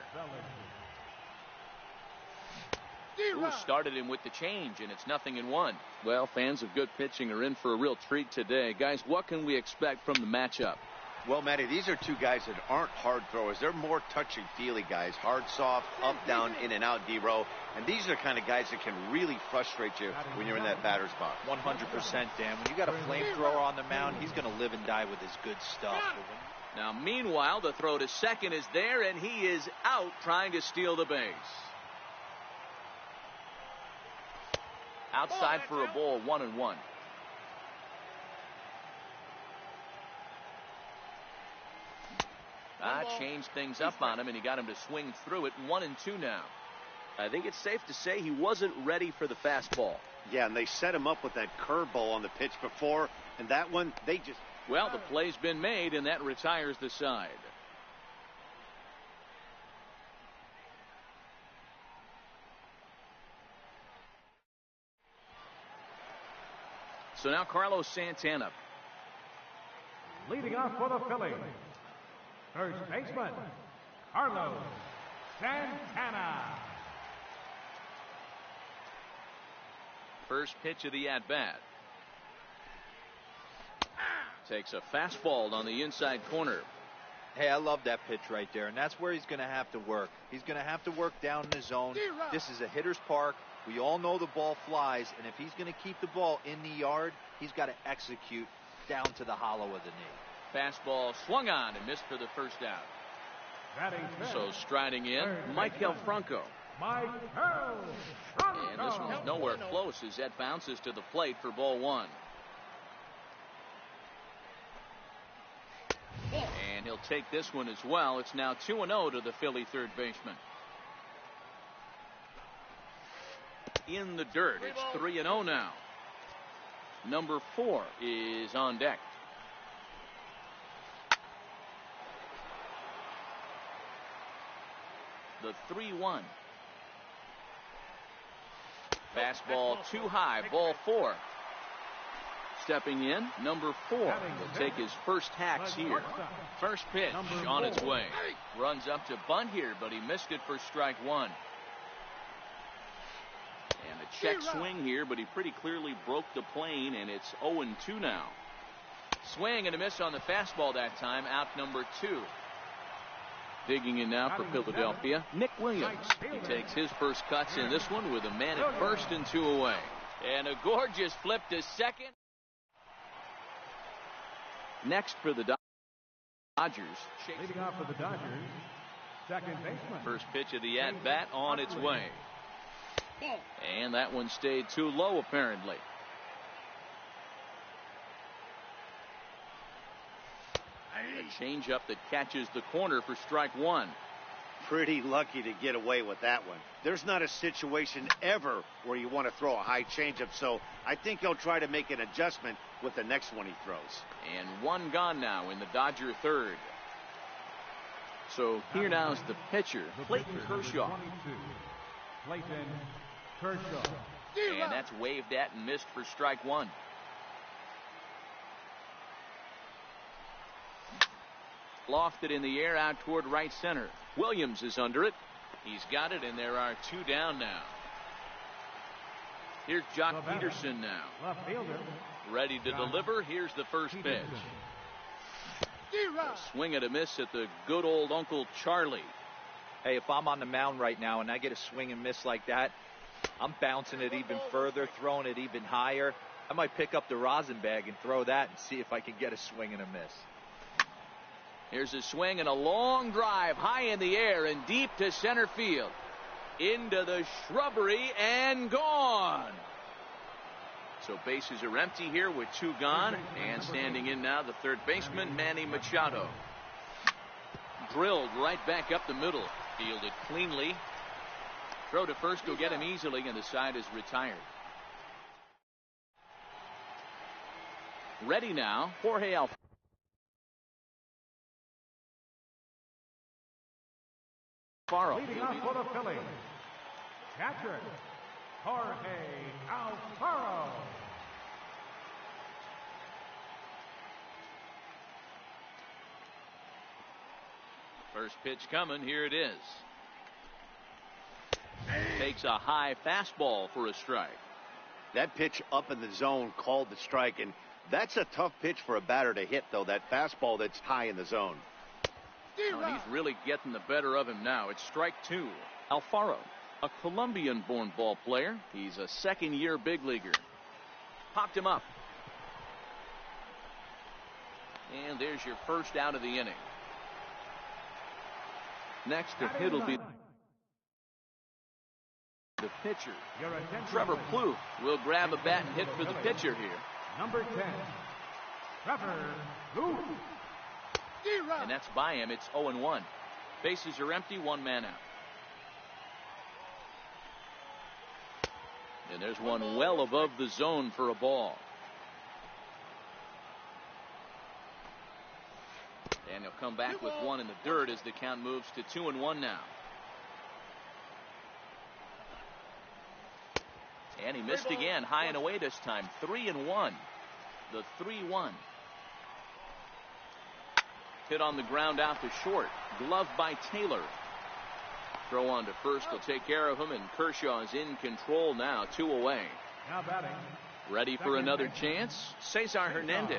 Ooh, started him with the change, and it's 0-1. Well, fans of good pitching are in for a real treat today. Guys, what can we expect from the matchup? Well, Matty, these are two guys that aren't hard throwers. They're more touchy-feely guys. Hard, soft, up, down, in and out, D-row. And these are the kind of guys that can really frustrate you when you're in that batter's box. 100%, Dan. When you got a flamethrower on the mound, he's going to live and die with his good stuff. Now, meanwhile, the throw to second is there, and he is out trying to steal the base. Outside for a ball, 1-1. Changed things up on him, and he got him to swing through it. 1-2 now. I think it's safe to say he wasn't ready for the fastball. Yeah, and they set him up with that curveball on the pitch before, and that one, they just... Well, the play's been made, and that retires the side. So now Carlos Santana. Leading off for the Phillies, first baseman, Carlos Santana. First pitch of the at-bat. Takes a fastball on the inside corner. Hey, I love that pitch right there, and that's where he's going to have to work. He's going to have to work down in the zone. This is a hitter's park. We all know the ball flies, and if he's going to keep the ball in the yard, he's got to execute down to the hollow of the knee. Fastball swung on and missed for the first out. So striding in, Maikel Franco. And this one's nowhere close as that bounces to the plate for ball one. And he'll take this one as well. It's now 2-0 to the Philly third baseman. In the dirt, it's 3-0 now. Number 4 is on deck. The 3-1. Fastball too high, ball 4. Stepping in, number 4 will take his first hacks here. First pitch on its way. Runs up to bunt here, but he missed it for strike 1. And a check swing here, but he pretty clearly broke the plane, and it's 0-2 now. Swing and a miss on the fastball that time, out number 2. Digging in now for Philadelphia, Nick Williams. He takes his first cuts in this one with a man at first and 2 away. And a gorgeous flip to second. Next for the Dodgers. Leading off for the Dodgers, second baseman. First pitch of the at-bat on its way. And that one stayed too low, apparently. A changeup that catches the corner for strike 1. Pretty lucky to get away with that one. There's not a situation ever where you want to throw a high changeup, so I think he'll try to make an adjustment with the next one he throws. And one gone now in the Dodger third. So here now is the pitcher, Clayton Kershaw. Clayton Kershaw. And that's waved at and missed for strike 1. Lofted in the air out toward right center. Williams is under it. He's got it, and there are 2 down now. Here's Jock Peterson now. Left fielder. Ready to deliver. Here's the first pitch. A swing and a miss at the good old Uncle Charlie. Hey, if I'm on the mound right now and I get a swing and miss like that, I'm bouncing it even further, throwing it even higher. I might pick up the rosin bag and throw that and see if I can get a swing and a miss. Here's a swing and a long drive high in the air and deep to center field. Into the shrubbery and gone. So bases are empty here with 2 gone. And standing in now, the third baseman, Manny Machado. Drilled right back up the middle. Fielded cleanly. Throw to first will get him easily, and the side is retired. Ready now, Jorge Alfaro. Leading off for the Phillies, catcher, Jorge Alfaro. First pitch coming. Here it is. Takes a high fastball for a strike. That pitch up in the zone called the strike, and that's a tough pitch for a batter to hit, though, that fastball that's high in the zone. Oh, and he's really getting the better of him now. It's strike 2. Alfaro, a Colombian-born ball player. He's a second-year big leaguer. Popped him up. And there's your first out of the inning. Next to hit will be the pitcher. Trevor Plouffe will grab a bat and hit for the pitcher here. Number 10, Trevor Plouffe. And that's by him. It's 0-1. Bases are empty, 1 man out. And there's one well above the zone for a ball. And he'll come back with 1 in the dirt as the count moves to 2-1 now. And he missed again, high and away this time. 3-1. The 3-1. Hit on the ground out to short. Glove by Taylor. Throw on to first will take care of him, and Kershaw is in control now, 2 away. Now batting. Ready for another chance? Cesar Hernandez.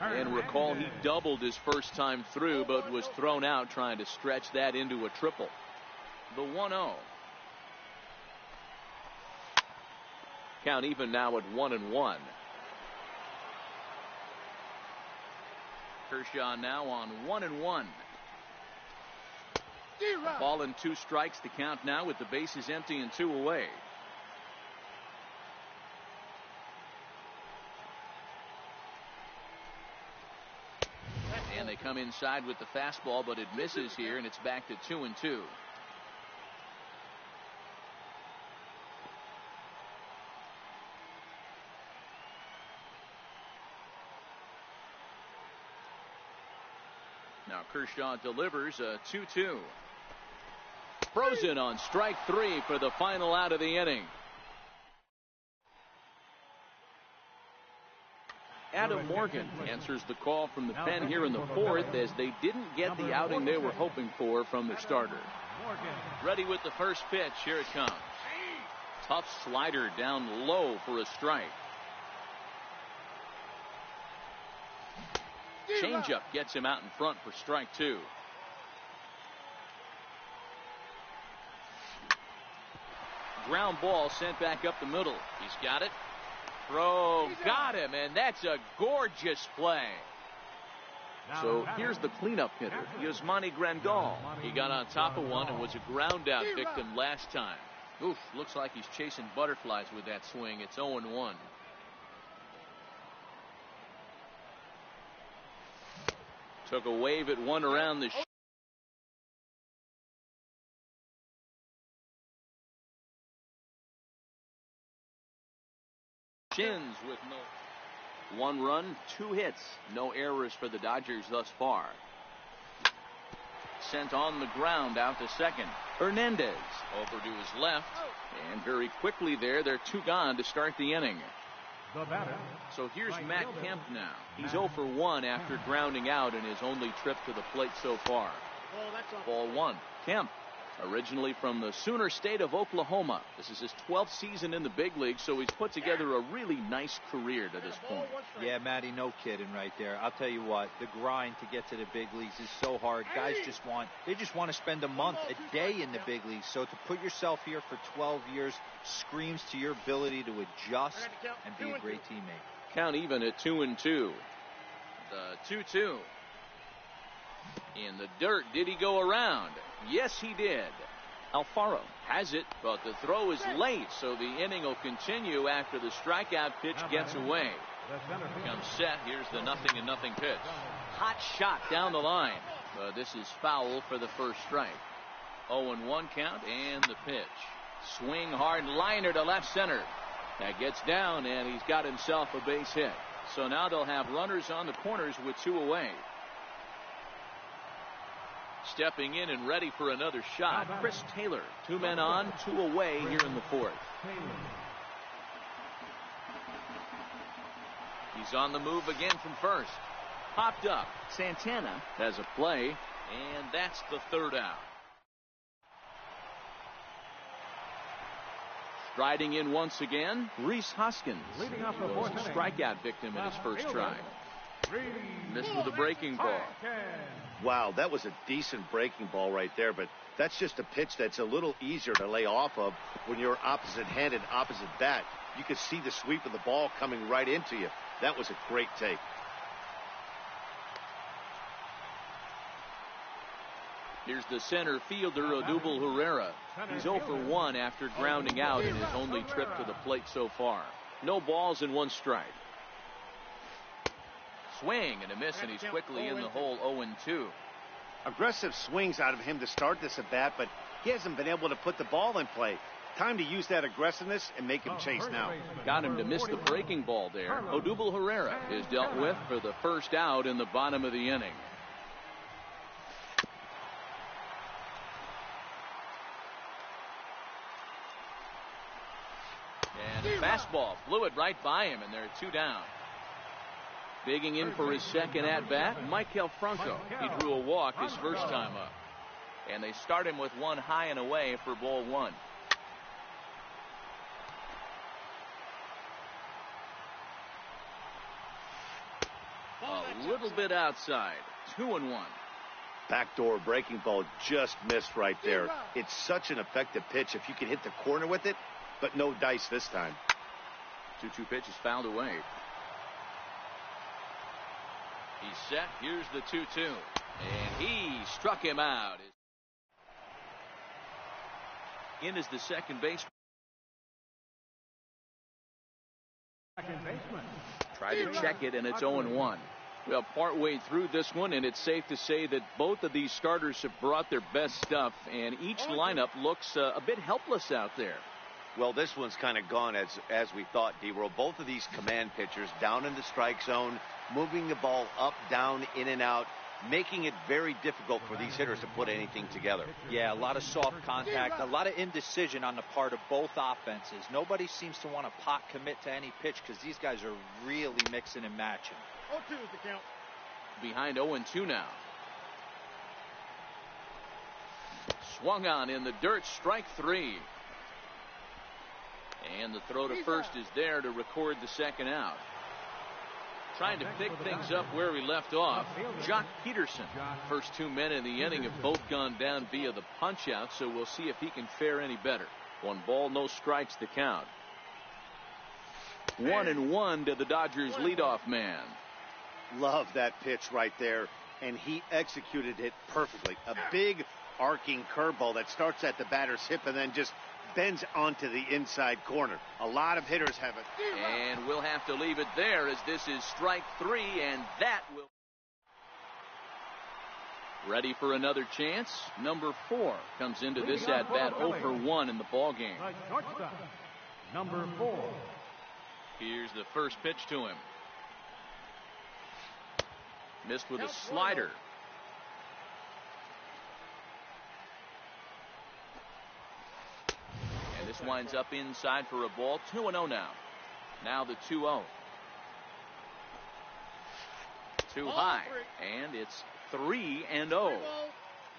And recall he doubled his first time through, but was thrown out trying to stretch that into a triple. The 1-0. Count even now at 1-1. Kershaw now on 1-1. Ball and 2 strikes to count now with the bases empty and 2 away. And they come inside with the fastball, but it misses here, and it's back to 2-2. Now Kershaw delivers a 2-2. Frozen on strike 3 for the final out of the inning. Adam Morgan answers the call from the pen here in the 4th, as they didn't get the outing they were hoping for from their starter. Ready with the first pitch. Here it comes. Tough slider down low for a strike. Changeup gets him out in front for strike 2. Ground ball sent back up the middle. He's got it. Throw, got him, and that's a gorgeous play. So here's the cleanup hitter, Yasmani Grandal. He got on top of one and was a ground out victim last time. Oof, looks like he's chasing butterflies with that swing. It's 0-1. Took a wave at one around the shins with no 1 run, 2 hits, no errors for the Dodgers thus far. Sent on the ground out to second. Hernandez over to his left, and very quickly they're 2 gone to start the inning. So here's Matt Kemp now. He's 0 for 1 after grounding out in his only trip to the plate so far. Ball 1. Kemp, originally from the Sooner State of Oklahoma. This is his 12th season in the big league, so he's put together a really nice career to this point. Yeah, Matty, no kidding right there. I'll tell you what, the grind to get to the big leagues is so hard. Guys just want to spend a month, a day in the big leagues. So to put yourself here for 12 years screams to your ability to adjust and be a great teammate. Count even at 2-2. The 2-2. In the dirt, did he go around? Yes, he did. Alfaro has it, but the throw is late, so the inning will continue after the strikeout pitch gets away. Comes set. Here's the 0-0 pitch. Hot shot down the line. But this is foul for the first strike. 0-1 count and the pitch. Swing hard liner to left center. That gets down, and he's got himself a base hit. So now they'll have runners on the corners with 2 away. Stepping in and ready for another shot, Chris Taylor. 2 men on, 2 away here in the 4th. He's on the move again from first. Popped up. Santana has a play, and that's the 3rd out. Striding in once again, Rhys Hoskins was a strikeout victim in his first try. Missed with a breaking ball. Wow, that was a decent breaking ball right there, but that's just a pitch that's a little easier to lay off of when you're opposite-handed, opposite bat. You could see the sweep of the ball coming right into you. That was a great take. Here's the center fielder, Odubel Herrera. He's 0 for 1 after grounding out in his only trip to the plate so far. No balls and 1 strike. Swing and a miss, and he's quickly in the hole. 0-2. Aggressive swings out of him to start this at bat, but he hasn't been able to put the ball in play. Time to use that aggressiveness and make him chase now. Got him to miss the breaking ball there. Odubel Herrera is dealt with for the first out in the bottom of the inning. And a fastball flew it right by him, and there are 2 down. Digging in for his second at-bat, Michael Franco. He drew a walk his first time up. And they start him with 1 high and away for ball 1. A little bit outside. 2-1. Backdoor breaking ball just missed right there. It's such an effective pitch if you can hit the corner with it, but no dice this time. 2-2 pitch is fouled away. He's set. Here's the 2-2. And he struck him out. In is the second baseman. Tried to check it, and it's 0-1. Well, partway through this one, and it's safe to say that both of these starters have brought their best stuff, and each lineup looks a bit helpless out there. Well, this one's kind of gone as we thought, D-Roll. Both of these command pitchers down in the strike zone, moving the ball up, down, in and out, making it very difficult for these hitters to put anything together. Yeah, a lot of soft contact, a lot of indecision on the part of both offenses. Nobody seems to want to pot commit to any pitch because these guys are really mixing and matching. 0-2 is the count. Behind 0-2 now. Swung on in the dirt, strike 3. And the throw to first is there to record the second out. Trying to pick things up where we left off, Jock Peterson. First 2 men in the inning have both gone down via the punch-out, so we'll see if he can fare any better. 1 ball, no strikes to count. 1-1 to the Dodgers leadoff man. Love that pitch right there, and he executed it perfectly. A big arcing curveball that starts at the batter's hip and then just bends onto the inside corner. A lot of hitters have it. And we'll have to leave it there as this is strike 3, and that will. Ready for another chance. Number 4 comes into this at bat 0 for 1 in the ball game. Number 4. Here's the first pitch to him. Missed with a slider. And this winds up inside for a ball. 2-0 now. Now the 2-0. Too high. And it's 3-0.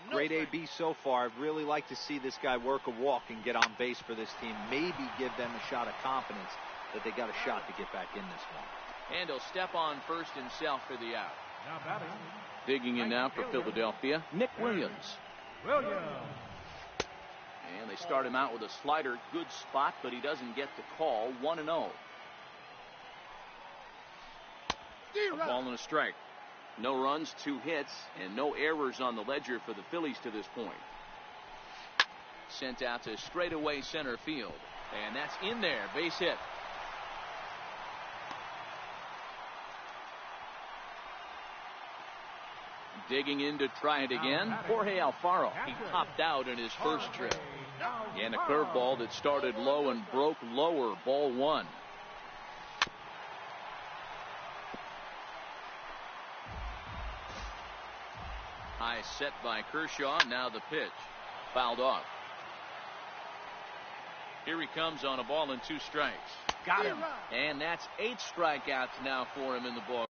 Great AB so far. I'd really like to see this guy work a walk and get on base for this team. Maybe give them a shot of confidence that they got a shot to get back in this one. And he'll step on first himself for the out. Now batting. Digging in now for Philadelphia, Nick Williams. And they start him out with a slider. Good spot, but he doesn't get the call. 1-0. A ball and a strike. No runs, 2 hits, and no errors on the ledger for the Phillies to this point. sent out to straightaway center field. And that's in there. Base hit. Digging in to try it again. Jorge Alfaro. He popped out in his first trip. And a curveball that started low and broke lower. Ball one. High set by Kershaw. Now the pitch. Fouled off. Here he comes on a ball and 2 strikes. Got him. And that's 8 strikeouts now for him in the ball.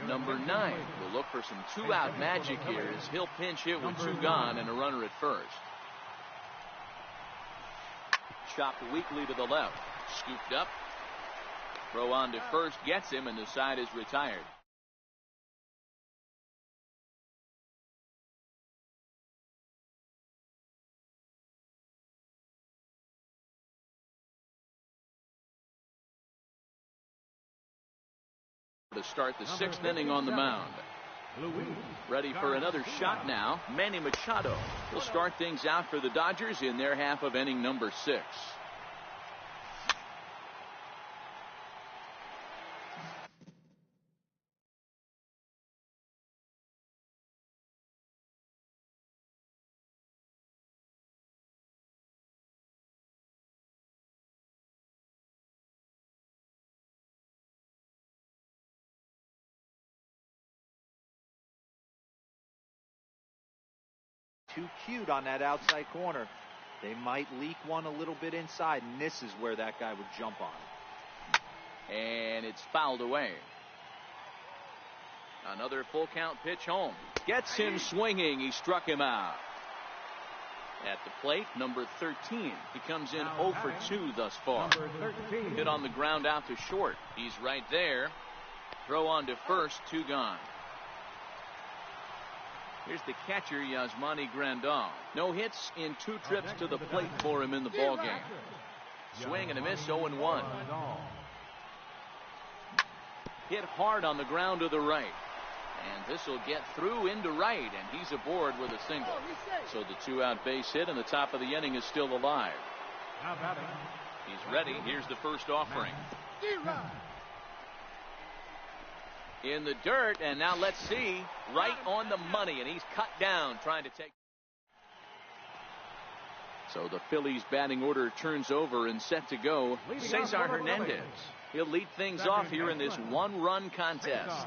Number 9 will look for some 2-out magic here as he'll pinch hit with 2 gone and a runner at first. Chopped weakly to the left. Scooped up. Throw on to first gets him, and the side is retired. To start the 6th inning on the mound. Ready for another shot now. Manny Machado will start things out for the Dodgers in their half of inning number 6. Too cute on that outside corner. They might leak one a little bit inside, and this is where that guy would jump on. And it's fouled away. Another full count pitch home. Gets him swinging. He struck him out. At the plate, number 13. He comes in 0 for 2 thus far. Hit on the ground out to short. He's right there. Throw on to first. 2 gone. Here's the catcher, Yasmani Grandal. No hits in 2 trips to the plate for him in the ballgame. Swing and a miss, 0-1. Hit hard on the ground to the right. And this will get through into right, and he's aboard with a single. So the 2-out base hit, and the top of the inning is still alive. He's ready. Here's the first offering. In the dirt, and now let's see. Right on the money, and he's cut down trying to take. So the Phillies batting order turns over and set to go. Cesar Hernandez. He'll lead things off here in this 1-run contest.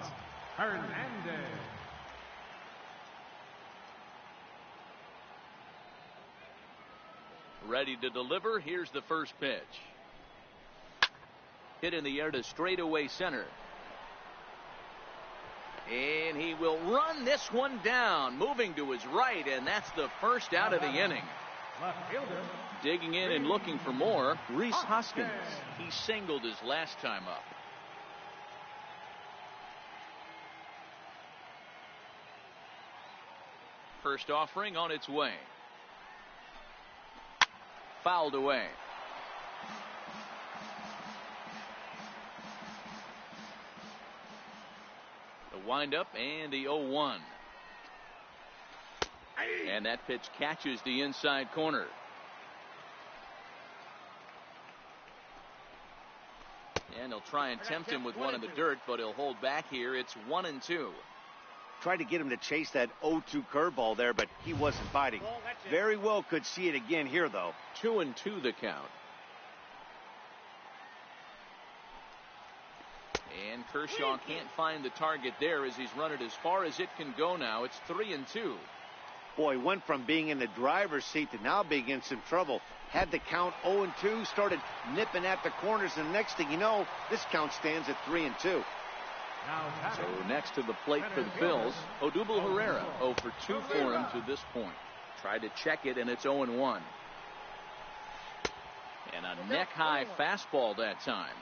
Ready to deliver. Here's the first pitch. Hit in the air to straightaway center. And he will run this one down, moving to his right, and that's the first out of the inning. Digging in and looking for more, Rhys Hoskins. He singled his last time up. First offering on its way. Fouled away. The windup and the 0-1. And that pitch catches the inside corner. And he'll try and tempt him with one in the dirt, but he'll hold back here. It's 1-2. Tried to get him to chase that 0-2 curveball there, but he wasn't biting. Very well could see it again here, though. 2-2 the count. And Kershaw can't find the target there as he's run it as far as it can go now. It's 3-2. Boy, went from being in the driver's seat to now being in some trouble. Had the count 0-2, started nipping at the corners, and the next thing you know, this count stands at 3-2. So next to the plate for the Phils, Odubel Herrera, 0 for 2 for him to this point. Tried to check it, and it's 0-1. And a neck-high fastball that time.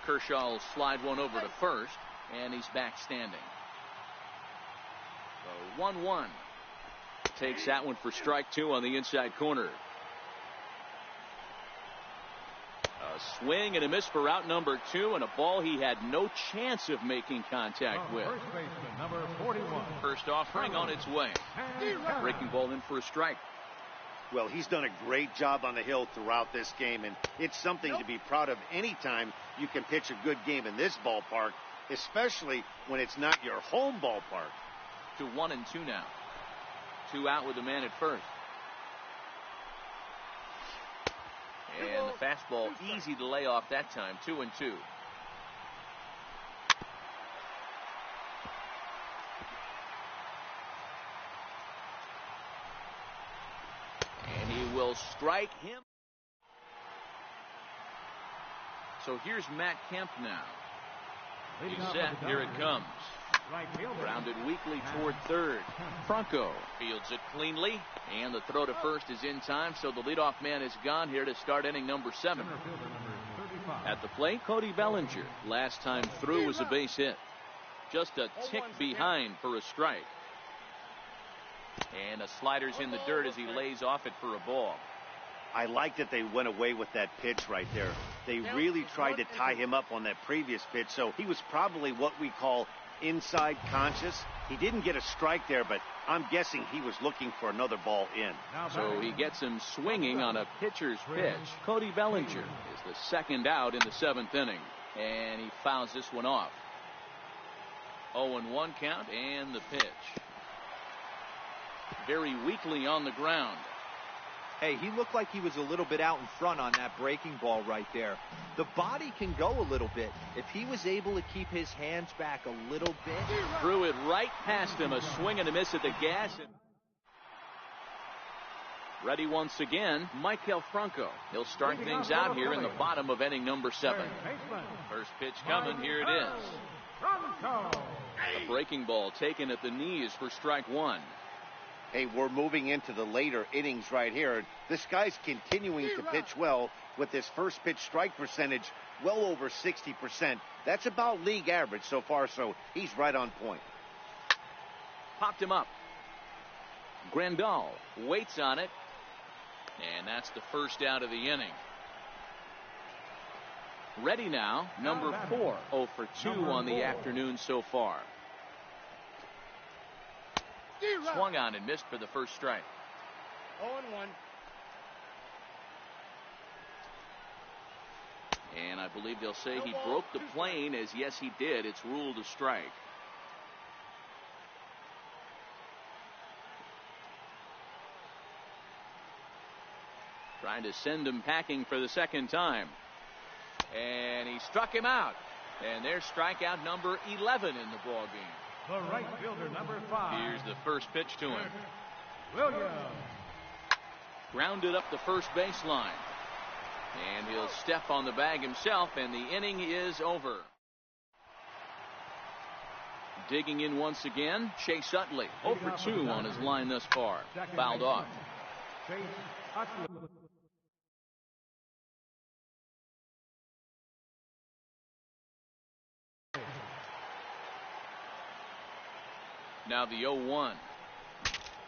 Kershaw will slide one over to first, and he's back standing. So 1-1. Takes that one for strike 2 on the inside corner. A swing and a miss for out number 2, and a ball he had no chance of making contact with. First baseman, number 41. First offering on its way. Breaking ball in for a strike. Well, he's done a great job on the hill throughout this game, and it's something to be proud of anytime you can pitch a good game in this ballpark, especially when it's not your home ballpark. To 1-2 now. 2 out with the man at first. And the fastball easy to lay off that time. 2-2. And he will strike him. So here's Matt Kemp now. He's set. Here it comes. Grounded weakly toward third. Franco fields it cleanly, and the throw to first is in time, so the leadoff man is gone here to start inning number 7. At the plate, Cody Bellinger. Last time through was a base hit. Just a tick behind for a strike. And a slider's in the dirt as he lays off it for a ball. I like that they went away with that pitch right there. They really tried to tie him up on that previous pitch, so he was probably what we call inside conscious. He didn't get a strike there, but I'm guessing he was looking for another ball in. So he gets him swinging on a pitcher's pitch. Cody Bellinger is the second out in the 7th inning, and he fouls this one off. 0-1 count and the pitch. Very weakly on the ground. Hey, he looked like he was a little bit out in front on that breaking ball right there. The body can go a little bit. If he was able to keep his hands back a little bit. Threw it right past him. A swing and a miss at the gas. Ready once again, Michael Franco. He'll start things out here in the bottom of inning number 7. First pitch coming. Here it is. A breaking ball taken at the knees for strike 1. Hey, we're moving into the later innings right here. This guy's continuing to pitch well with his first pitch strike percentage well over 60%. That's about league average so far, so he's right on point. Popped him up. Grandal waits on it, and that's the first out of the inning. Ready now, number 4. 0 for 2 on the afternoon so far. Swung on and missed for the first strike. 0-1. And I believe they'll say he broke the plane, as yes he did. It's ruled a strike. Trying to send him packing for the second time. And he struck him out. And there's strikeout number 11 in the ball game. The right fielder, number 5. Here's the first pitch to him. Williams. Grounded up the first baseline. And he'll step on the bag himself, and the inning is over. Digging in once again, Chase Utley. 0 for 2 on his line thus far. Fouled off. Chase Utley. Now the 0-1.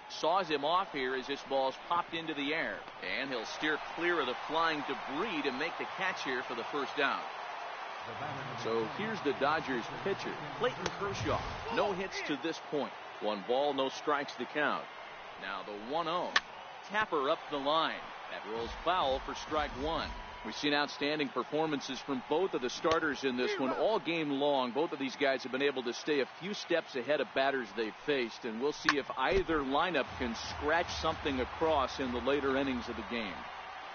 Saws him off here as this ball's popped into the air. And he'll steer clear of the flying debris to make the catch here for the first out. So here's the Dodgers pitcher, Clayton Kershaw. No hits to this point. 1 ball, no strikes to count. Now the 1-0. Tapper up the line. That rolls foul for strike 1. We've seen outstanding performances from both of the starters in this one all game long. Both of these guys have been able to stay a few steps ahead of batters they've faced, and we'll see if either lineup can scratch something across in the later innings of the game.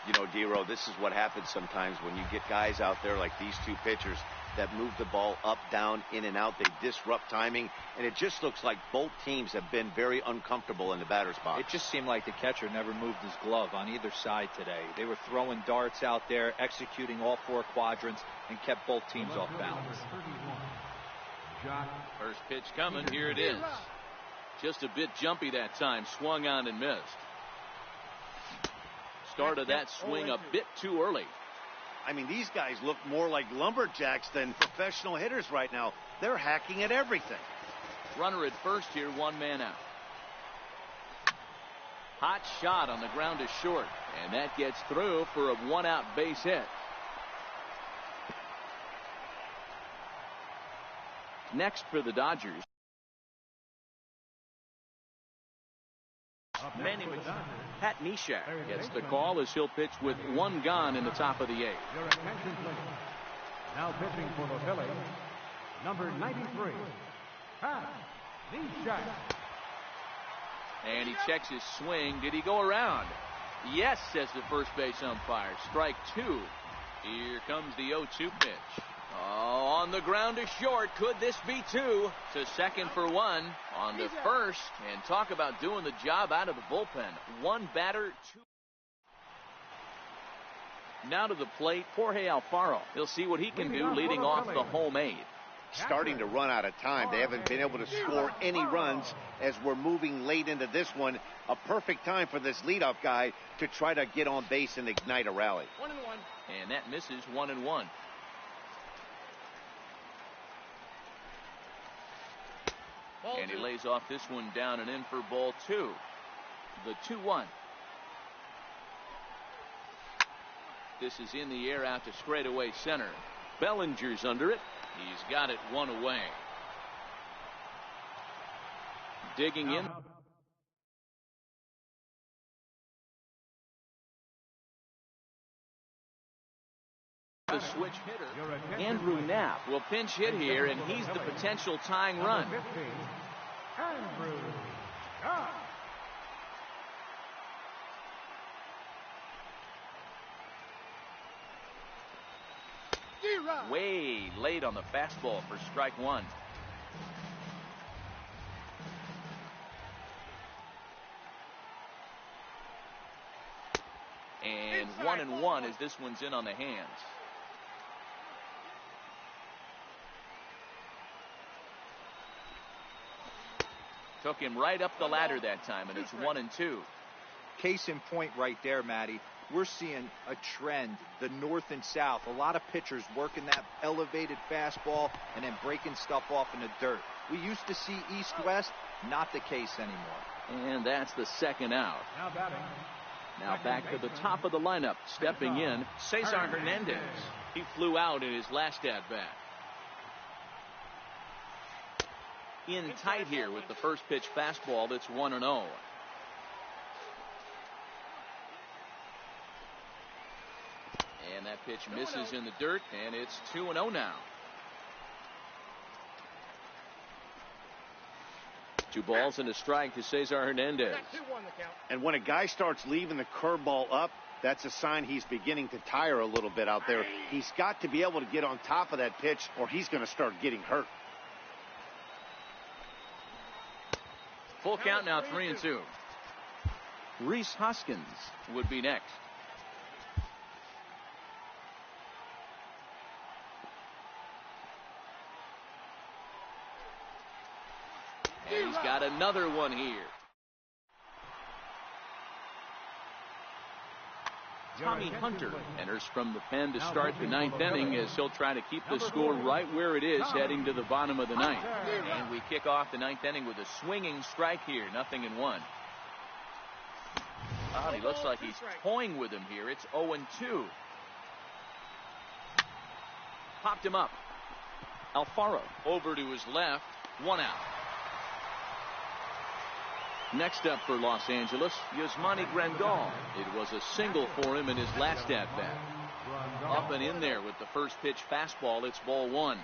You know, D-Row, this is what happens sometimes when you get guys out there like these two pitchers that move the ball up, down, in and out. They disrupt timing, and it just looks like both teams have been very uncomfortable in the batter's box. It just seemed like the catcher never moved his glove on either side today. They were throwing darts out there, executing all 4 quadrants, and kept both teams off balance. First pitch coming. Here it is. Just a bit jumpy that time. Swung on and missed. Started that swing a bit too early. I mean, these guys look more like lumberjacks than professional hitters right now. They're hacking at everything. Runner at first here, 1 man out. Hot shot on the ground is short, and that gets through for a 1-out base hit. Next for the Dodgers. Pat Neshek gets the call as he'll pitch with one gone in the top of the 8th. Your attention, please. Now pitching for the Phillies, number 93, Pat Neshek. And he checks his swing. Did he go around? Yes, says the first base umpire. Strike 2. Here comes the 0-2 pitch. Oh, on the ground to short. Could this be 2? To second for 1 on the first. And talk about doing the job out of the bullpen. 1 batter, 2. Now to the plate, Jorge Alfaro. He'll see what he can do leading off the home 8. Starting to run out of time. They haven't been able to score any runs as we're moving late into this one. A perfect time for this leadoff guy to try to get on base and ignite a rally. 1-1. And that misses 1-1. And he lays off this one down and in for ball 2. The 2-1. This is in the air out to straightaway center. Bellinger's under it. He's got it 1 away. Digging in. The switch hitter, Andrew Knapp, will pinch hit here, and he's the potential tying run. Andrew Knapp. Way late on the fastball for strike 1. And 1-1 as this one's in on the hands. Took him right up the ladder that time, and it's 1-2. Case in point right there, Matty. We're seeing a trend, the north and south. A lot of pitchers working that elevated fastball and then breaking stuff off in the dirt. We used to see east-west, not the case anymore. And that's the second out. Now batting. Now back to the top of the lineup. Stepping in, Cesar Hernandez. He flew out in his last at-bat. In tight here with the first pitch fastball that's 1-0. And that pitch misses in the dirt, and it's 2-0 now. 2 balls and a strike to Cesar Hernandez. And when a guy starts leaving the curveball up, that's a sign he's beginning to tire a little bit out there. He's got to be able to get on top of that pitch, or he's going to start getting hurt. Full count now, 3-2. Rhys Hoskins would be next. And he's got another one here. Tommy Hunter enters from the pen to start the 9th inning as he'll try to keep the score right where it is heading to the bottom of the 9th. And we kick off the 9th inning with a swinging strike here, 0-1. Oh, he looks like he's toying with him here. It's 0-2. Popped him up. Alfaro over to his left, 1 out. Next up for Los Angeles, Yasmani Grandal. It was a single for him in his last at-bat. Up and in there with the first pitch fastball. It's ball 1.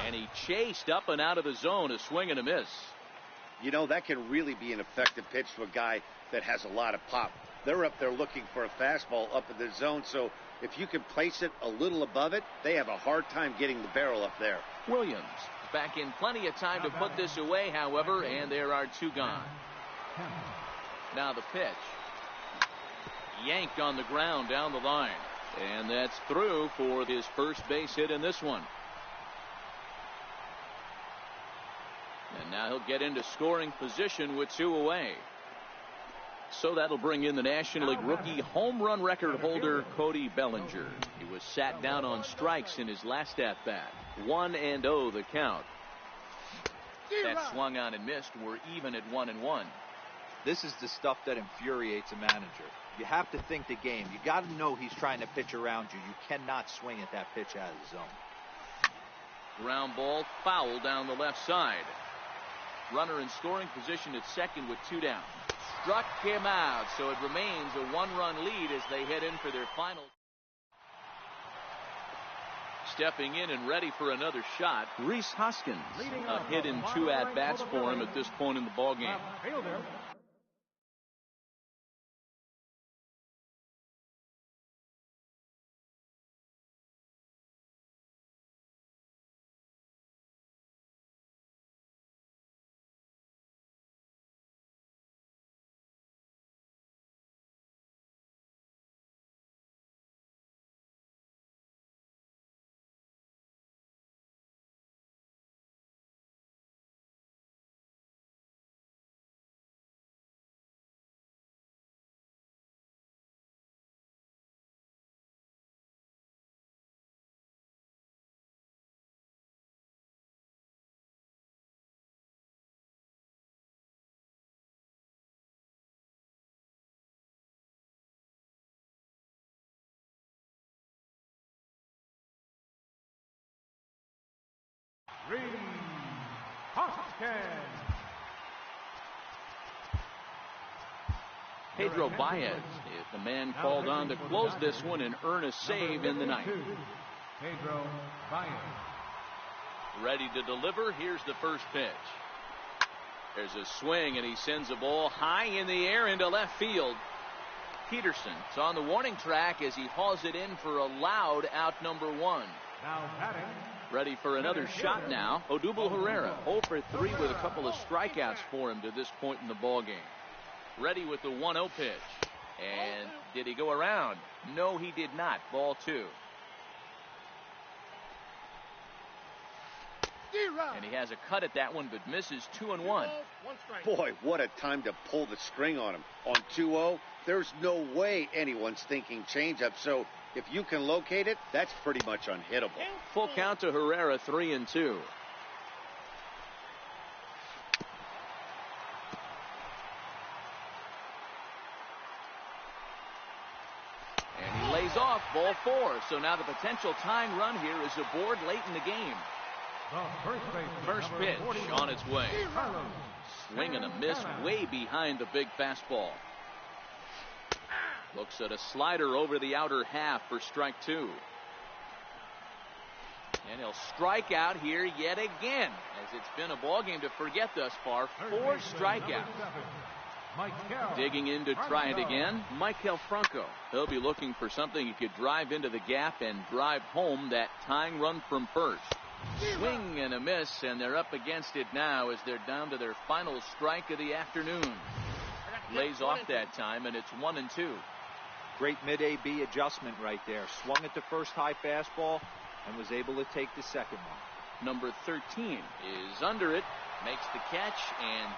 And he chased up and out of the zone, a swing and a miss. You know, that can really be an effective pitch to a guy that has a lot of pop. They're up there looking for a fastball up in the zone, so if you can place it a little above it, they have a hard time getting the barrel up there. Williams back in plenty of time to put this away, however, and there are 2 gone. Now the pitch. Yanked on the ground down the line. And that's through for his first base hit in this one. And now he'll get into scoring position with 2 away. So that'll bring in the National League rookie home run record holder, Cody Bellinger. He was sat down on strikes in his last at-bat. 1-0 the count. That swung on and missed. We're even at 1-1. This is the stuff that infuriates a manager. You have to think the game. You got to know he's trying to pitch around you. You cannot swing at that pitch out of the zone. Ground ball foul down the left side. Runner in scoring position at second with 2 down. Struck him out, so it remains a 1-run lead as they head in for their final. Stepping in and ready for another shot, Reese Hoskins. A hit in 2 at-bats for him at this point in the ballgame. Reese Hoskins. Pedro Baez is the man called on to close this one and earn a save in the ninth. Pedro Baez. Ready to deliver. Here's the first pitch. There's a swing, and he sends a ball high in the air into left field. Peterson's on the warning track as he hauls it in for a loud out number 1. Now batting. Ready for another shot now. Odubel Herrera 0 for 3 with a couple of strikeouts for him to this point in the ballgame. Ready with the 1-0 pitch. And did he go around? No, he did not. Ball 2. And he has a cut at that one, but misses 2-1. Boy, what a time to pull the string on him. On 2-0, there's no way anyone's thinking changeup. So if you can locate it, that's pretty much unhittable. Full count to Herrera, 3-2. And he lays off, ball 4. So now the potential tying run here is aboard late in the game. First pitch on its way. Swing and a miss way behind the big fastball. Looks at a slider over the outer half for strike 2. And he'll strike out here yet again, as it's been a ballgame to forget thus far. 4 strikeouts. Digging in to try it again, Michael Franco. He'll be looking for something he could drive into the gap and drive home that tying run from first. Swing and a miss, and they're up against it now as they're down to their final strike of the afternoon. Lays off that time, and it's 1-2. Great mid-AB adjustment right there. Swung at the first high fastball and was able to take the second one. Number 13 is under it, makes the catch, and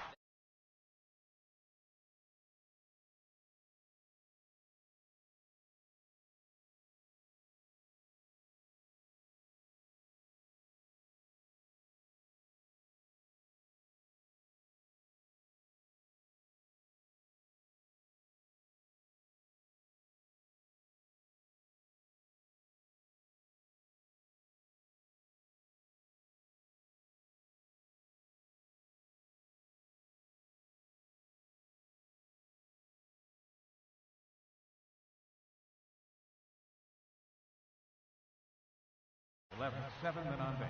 Left 7 men on base.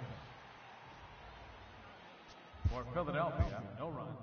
For Philadelphia, no runs.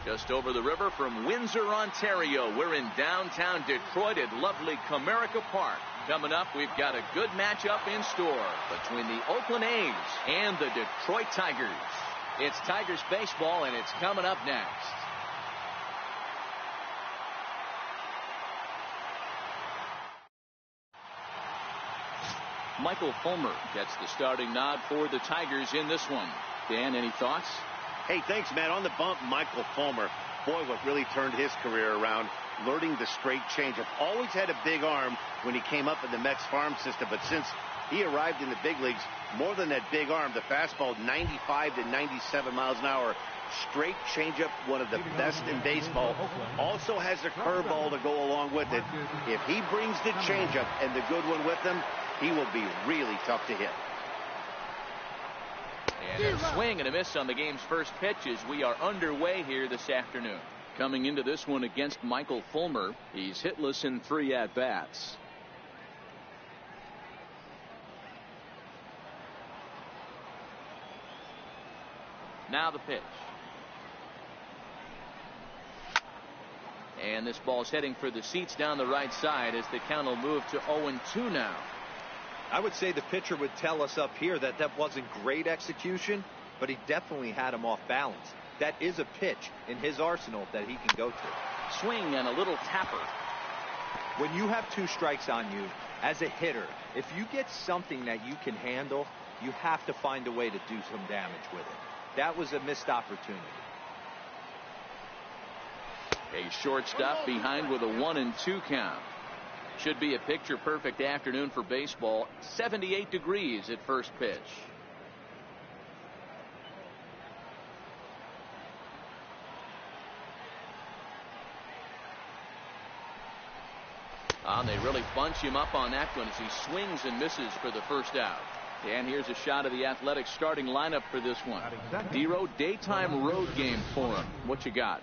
Just over the river from Windsor, Ontario, we're in downtown Detroit at lovely Comerica Park. Coming up, we've got a good matchup in store between the Oakland A's and the Detroit Tigers. It's Tigers baseball, and it's coming up next. Michael Fulmer gets the starting nod for the Tigers in this one. Dan, any thoughts? Hey, thanks, Matt. On the bump, Michael Fulmer. Boy, what really turned his career around, learning the straight changeup. Always had a big arm when he came up in the Mets farm system, but since he arrived in the big leagues, more than that big arm, the fastball 95 to 97 miles an hour. Straight changeup, one of the best in baseball. Also has a curveball to go along with it. If he brings the changeup and the good one with him, he will be really tough to hit. And a swing and a miss on the game's first pitch as we are underway here this afternoon. Coming into this one against Michael Fulmer, he's hitless in 3 at-bats. Now the pitch. And this ball's heading for the seats down the right side as the count will move to 0-2 now. I would say the pitcher would tell us up here that that wasn't great execution, but he definitely had him off balance. That is a pitch in his arsenal that he can go to. Swing and a little tapper. When you have 2 strikes on you as a hitter, if you get something that you can handle, you have to find a way to do some damage with it. That was a missed opportunity. A shortstop behind with a 1-2 count. Should be a picture-perfect afternoon for baseball. 78 degrees at first pitch. And they really bunch him up on that one as he swings and misses for the first out. And here's a shot of the Athletics starting lineup for this one. Dero, daytime road game for him. What you got?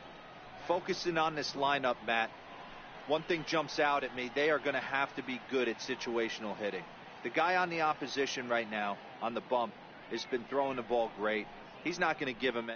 Focusing on this lineup, Matt. One thing jumps out at me. They are going to have to be good at situational hitting. The guy on the opposition right now on the bump has been throwing the ball great. He's not going to give him